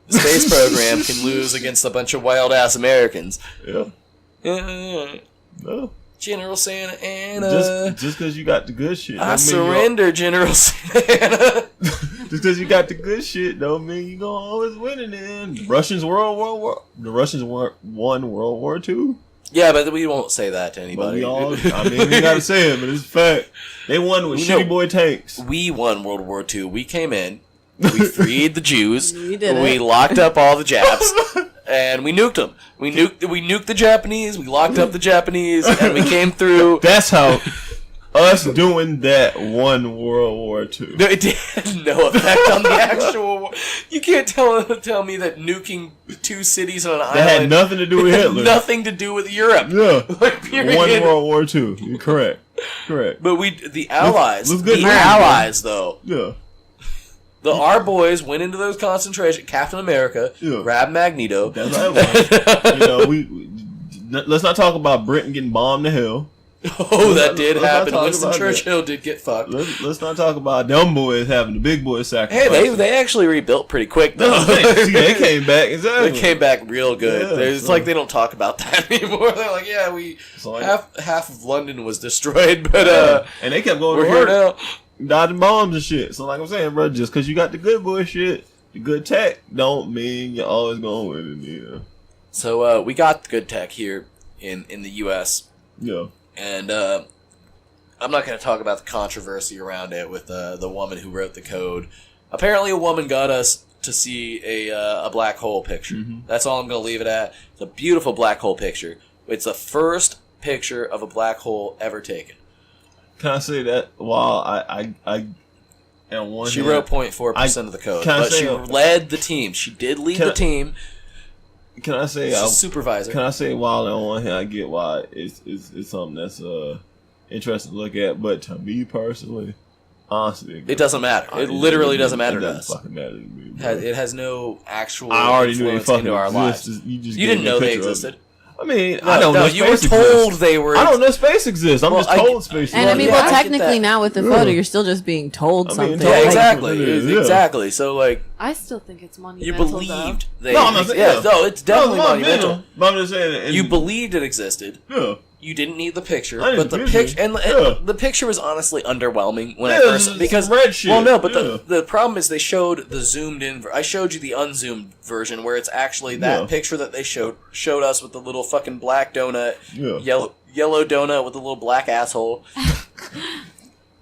space program can lose against a bunch of wild ass Americans? Yeah. No. General Santa Ana. Just because you got the good shit. I surrender, General Santa Ana. Just because you got the good shit don't mean you gonna always win it. Then the Russians won World War II. Yeah, but we won't say that to anybody. I mean, we gotta say it, but it's a fact. They won with shitty boy tanks. We won World War II. We came in. We freed the Jews. We locked up all the Japs. And we nuked them. We nuked the Japanese. We locked up the Japanese, and we came through. That's how us doing that won World War II. No, it had no effect on the actual war. You can't tell me that nuking two cities on an island that had nothing to do with Hitler. Nothing to do with Europe. Yeah, period. Won World War II. You're correct. But the Allies, though. Yeah. Our boys went into those concentration. Captain America grabbed Magneto. That's right. Let's not talk about Britain getting bombed to hell. Oh, that did happen. Winston Churchill did get fucked. Let's not talk about them boys having the big boys sacrifice. Hey, they actually rebuilt pretty quick though. They came back. Exactly. They came back real good. It's like they don't talk about that anymore. They're like, yeah, half of London was destroyed, but and they kept going. We're here now. Dodging bombs and shit. So like I'm saying, bro, just because you got the good boy shit, good tech don't mean you're always gonna win it. Yeah. So we got good tech here in the U.S. Yeah. And I'm not going to talk about the controversy around it with the woman who wrote the code. Apparently, a woman got us to see a black hole picture. Mm-hmm. That's all I'm going to leave it at. It's a beautiful black hole picture. It's the first picture of a black hole ever taken. Can I say that while I on one She hand, wrote 0.4% of the code, can I but say- she led the team. She did lead the team. Can I say She's a supervisor. Can I say while on one hand I get why it's something that's interesting to look at, but to me personally, honestly, It doesn't matter. It literally doesn't matter to It us. doesn't fucking matter to me. Bro. It has no actual I already knew they influence fucking into our lives. existed. You You didn't know they picture of it. existed. I mean, No, I don't know. you were space told exists. they were. I don't know space exists. I'm Well, just told space And I mean, Yeah, well, I get technically that. now with the Yeah. photo, you're still just being told I mean, something. told- Yeah, Like, exactly. Yeah. Exactly. So, like, I still think it's monumental. you though. believed they. No, I'm not saying- yeah, yeah. no, it's definitely monumental. But I'm just saying. You believed it existed. Yeah. You didn't need the picture, I but didn't the need picture it. and Yeah. the picture was honestly underwhelming when I Yeah, first it's because red shit. well, no, but Yeah. the problem is they showed the zoomed in. I showed you the unzoomed version where it's actually that Yeah. picture that they showed us with the little fucking black donut, Yeah. yellow donut with a little black asshole.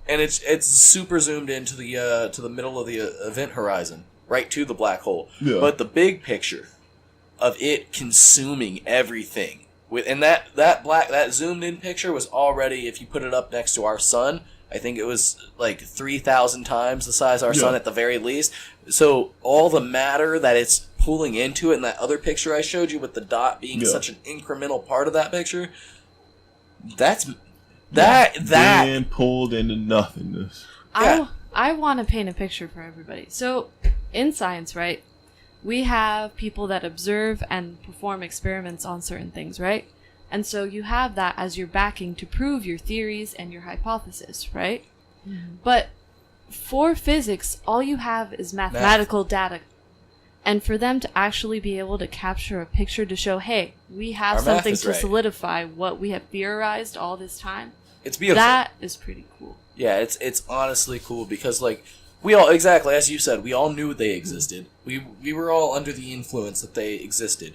And it's super zoomed into the middle of the event horizon, right to the black hole. Yeah. But the big picture of it consuming everything that zoomed in picture was already, if you put it up next to our sun, I think it was like 3,000 times the size of our sun at the very least. So all the matter that it's pulling into it in that other picture I showed you with the dot being such an incremental part of that picture, that being pulled into nothingness. Yeah. I want to paint a picture for everybody. So, in science, right, we have people that observe and perform experiments on certain things, right? And so you have that as your backing to prove your theories and your hypothesis, right? Mm-hmm. But for physics, all you have is mathematical data. And for them to actually be able to capture a picture to show, hey, we have Our math something is to right. solidify what we have theorized all this time, it's beautiful. that is pretty cool. Yeah, it's honestly cool because, like, we all, exactly as you said, we all knew they existed. We were all under the influence that they existed,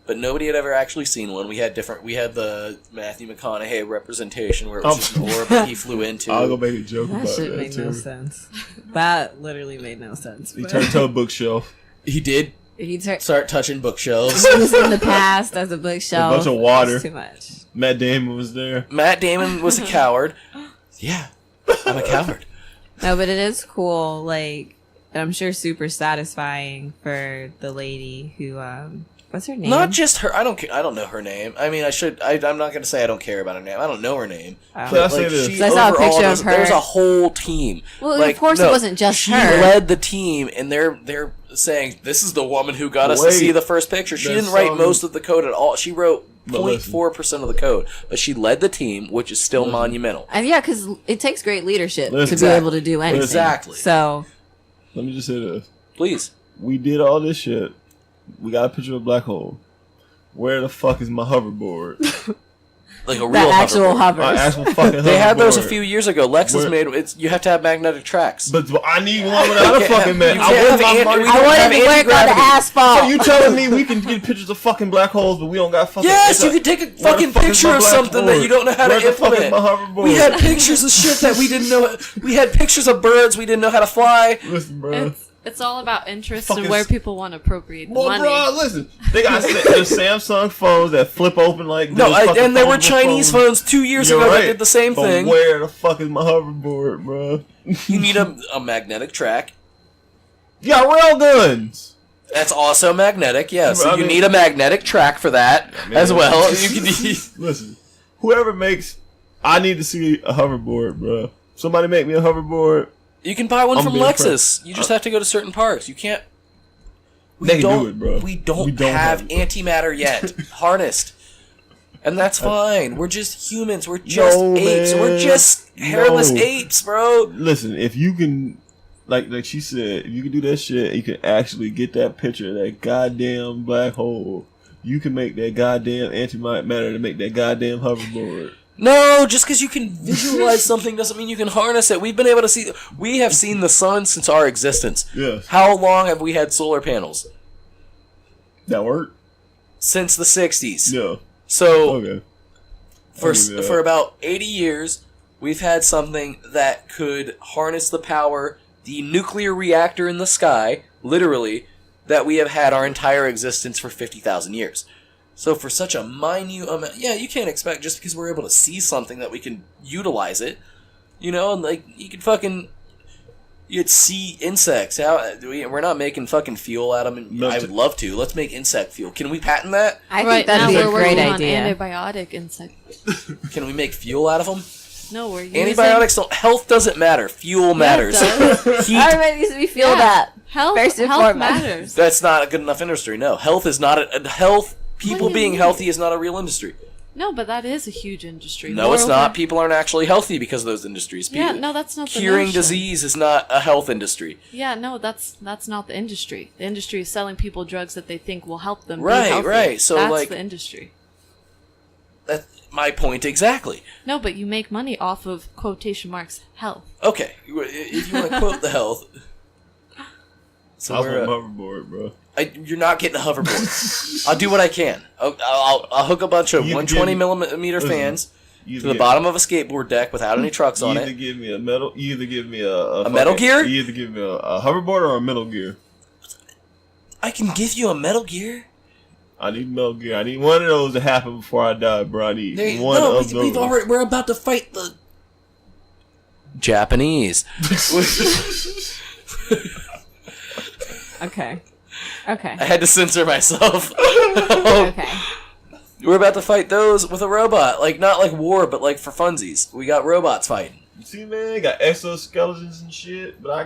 but nobody had ever actually seen one. We had the Matthew McConaughey representation where it was just an orb that he flew into. I'll go make a joke that about shit that made too. no sense. That literally made no sense. He but- turned to a bookshelf. He did He turned. start touching bookshelves. He was in the past as a bookshelf. A bunch of water. That's too much. Matt Damon was there. Matt Damon was a coward. Yeah, I'm a coward. No, but it is cool. Like, and I'm sure super satisfying for the lady who, what's her name? Not just her. I don't know her name. I mean, I'm not going to say I don't care about her name. I don't know her name. Oh. Can I say this? She I saw a overall picture does- of her. There's a whole team. Well, of course it wasn't just she her. led the team, and they're saying this is the woman who got us to Wait. see the first picture. She There's didn't write some- most of the code at all. She wrote But listen. 0.4% of the code, but she led the team, which is still monumental. And yeah, because it takes great leadership Listen. to be able to do anything. Exactly. So, Let me just say this. Please. We did all this shit. We got a picture of a black hole. Where the fuck is my hoverboard? Like a real the actual hoverboard. hovers. My actual fucking They had those a hoverboard. few years ago. Lexus Where- made it. You have to have magnetic tracks. But I need one without a can't fucking have- man. you I can't want have my an- money. we I don't want have it to work on the anti-gravity. asphalt. So you telling me we can get pictures of fucking black holes, but we don't got fucking... Yes, it's you a- can take a where the fucking fuck is picture my of black something that board? you don't know how Where to the fuck is implement. my hoverboard? We had pictures of shit that we didn't know. We had pictures of birds we didn't know how to fly. Listen, bro. It's all about interest Fucking and where s- people want to appropriate the Well, money. bro, listen. They got the Samsung phones that flip open like No, those fucking and there were foldable Chinese phones 2 years You're ago that right. did the same But thing. where the fuck is my hoverboard, bro? You need a magnetic track. You got rail guns. That's also magnetic, yeah. So I you mean- need a magnetic track for that as well. You can Listen, whoever makes... I need to see a hoverboard, bro. Somebody make me a hoverboard. you can buy one I'm from being Lexus. You just have to go to certain parks. You can't. They can do it, bro. We don't, We don't have have- antimatter yet harnessed. And that's fine. We're just humans. We're just No, apes. man. We're just hairless No. apes, bro. Listen, if you can... Like she said, if you can do that shit, you can actually get that picture of that goddamn black hole. You can make that goddamn antimatter to make that goddamn hoverboard. No, just because you can visualize something doesn't mean you can harness it. We've been able to see. We have seen the sun since our existence. Yes. How long have we had solar panels? That work? Since the 60s. Yeah. So Okay. for about 80 years, we've had something that could harness the power, the nuclear reactor in the sky, literally, that we have had our entire existence for 50,000 years. So for such a minute amount, yeah, you can't expect just because we're able to see something that we can utilize it. You know, and like you could fucking, you'd see insects. We're not making fucking fuel out of them. No, I would love to. Let's make insect fuel. Can we patent that? I Right think that'd now be a we're great working idea. on antibiotic insects. Can we make fuel out of them? No, we're using Antibiotics don't. Health doesn't matter. Fuel matters. Heat. Everybody needs to be fueled Yeah. up. Health. First and Health foremost. matters. That's not a good enough industry. No, health is not a health. People What do you being mean? healthy is not a real industry. No, but that is a huge industry. No, it's Moreover- not. People aren't actually healthy because of those industries. Yeah, People, no, that's not the curing notion. disease is not a health industry. Yeah, no, that's not the industry. The industry is selling people drugs that they think will help them. Right, be healthy. right. So, that's like- the industry. That's my point exactly. No, but you make money off of quotation marks health. Okay, if you want to quote the health. So I was we're, on hoverboard, bro. you're not getting a hoverboard. I'll do what I can. I'll hook a bunch of You 120 give- millimeter listen, fans You to the bottom of a skateboard deck without any trucks on You either it. give me a metal. You either give me a A Metal fucking- Gear? You either give me a hoverboard or a Metal Gear. I can give you a Metal Gear. I need Metal Gear. I need one of those to happen before I die, bro. I need one No, of those. we're about to fight the Japanese. Okay. Okay. I had to censor myself. Okay. We're about to fight those with a robot. Like, not like war, but like for funsies. We got robots fighting. See, man, got exoskeletons and shit, but I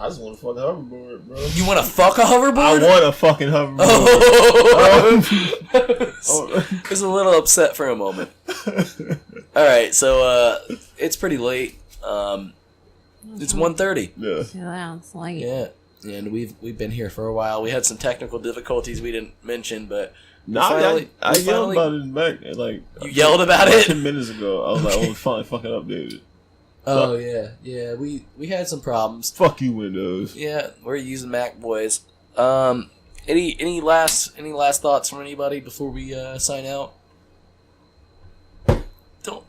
just want to fuck a hoverboard, bro. You want to fuck a hoverboard? I want a fucking hoverboard. Oh. I was a little upset for a moment. Alright, so it's pretty late. It's 1:30. Yeah. Yeah, it's late. Yeah. And we've been here for a while. We had some technical difficulties we didn't mention, but Nah, finally- I we yelled finally- about it back like You yelled about it? 10 minutes ago. I was like, oh, finally fucking updated. Oh yeah. We had some problems. Fuck you, Windows. Yeah, we're using Mac boys. Any last thoughts from anybody before we sign out? Don't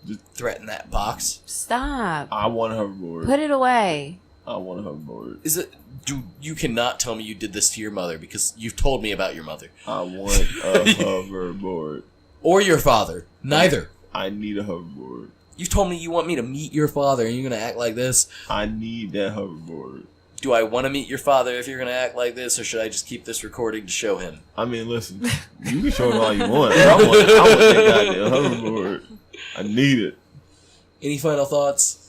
Just threaten that box. Stop. I want a hoverboard. Put it away. I want a hoverboard. Is it? You cannot tell me you did this to your mother because you've told me about your mother I want a hoverboard. or your father. Neither. I need a hoverboard. You told me you want me to meet your father, and you're gonna act like this. I need that hoverboard. Do I want to meet your father if you're gonna act like this, or should I just keep this recording to show him? I mean, listen, you can show it all you want. I want that goddamn hoverboard. I need it. Any final thoughts?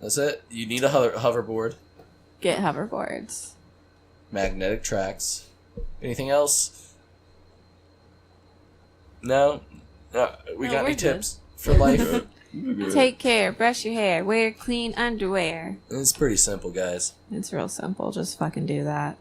That's it. You need a hoverboard, Get hoverboards. magnetic tracks. Anything else? No. We No, got we're any good. tips for life? You're good. Take care. Brush your hair. Wear clean underwear. It's pretty simple, guys. It's real simple. Just fucking do that.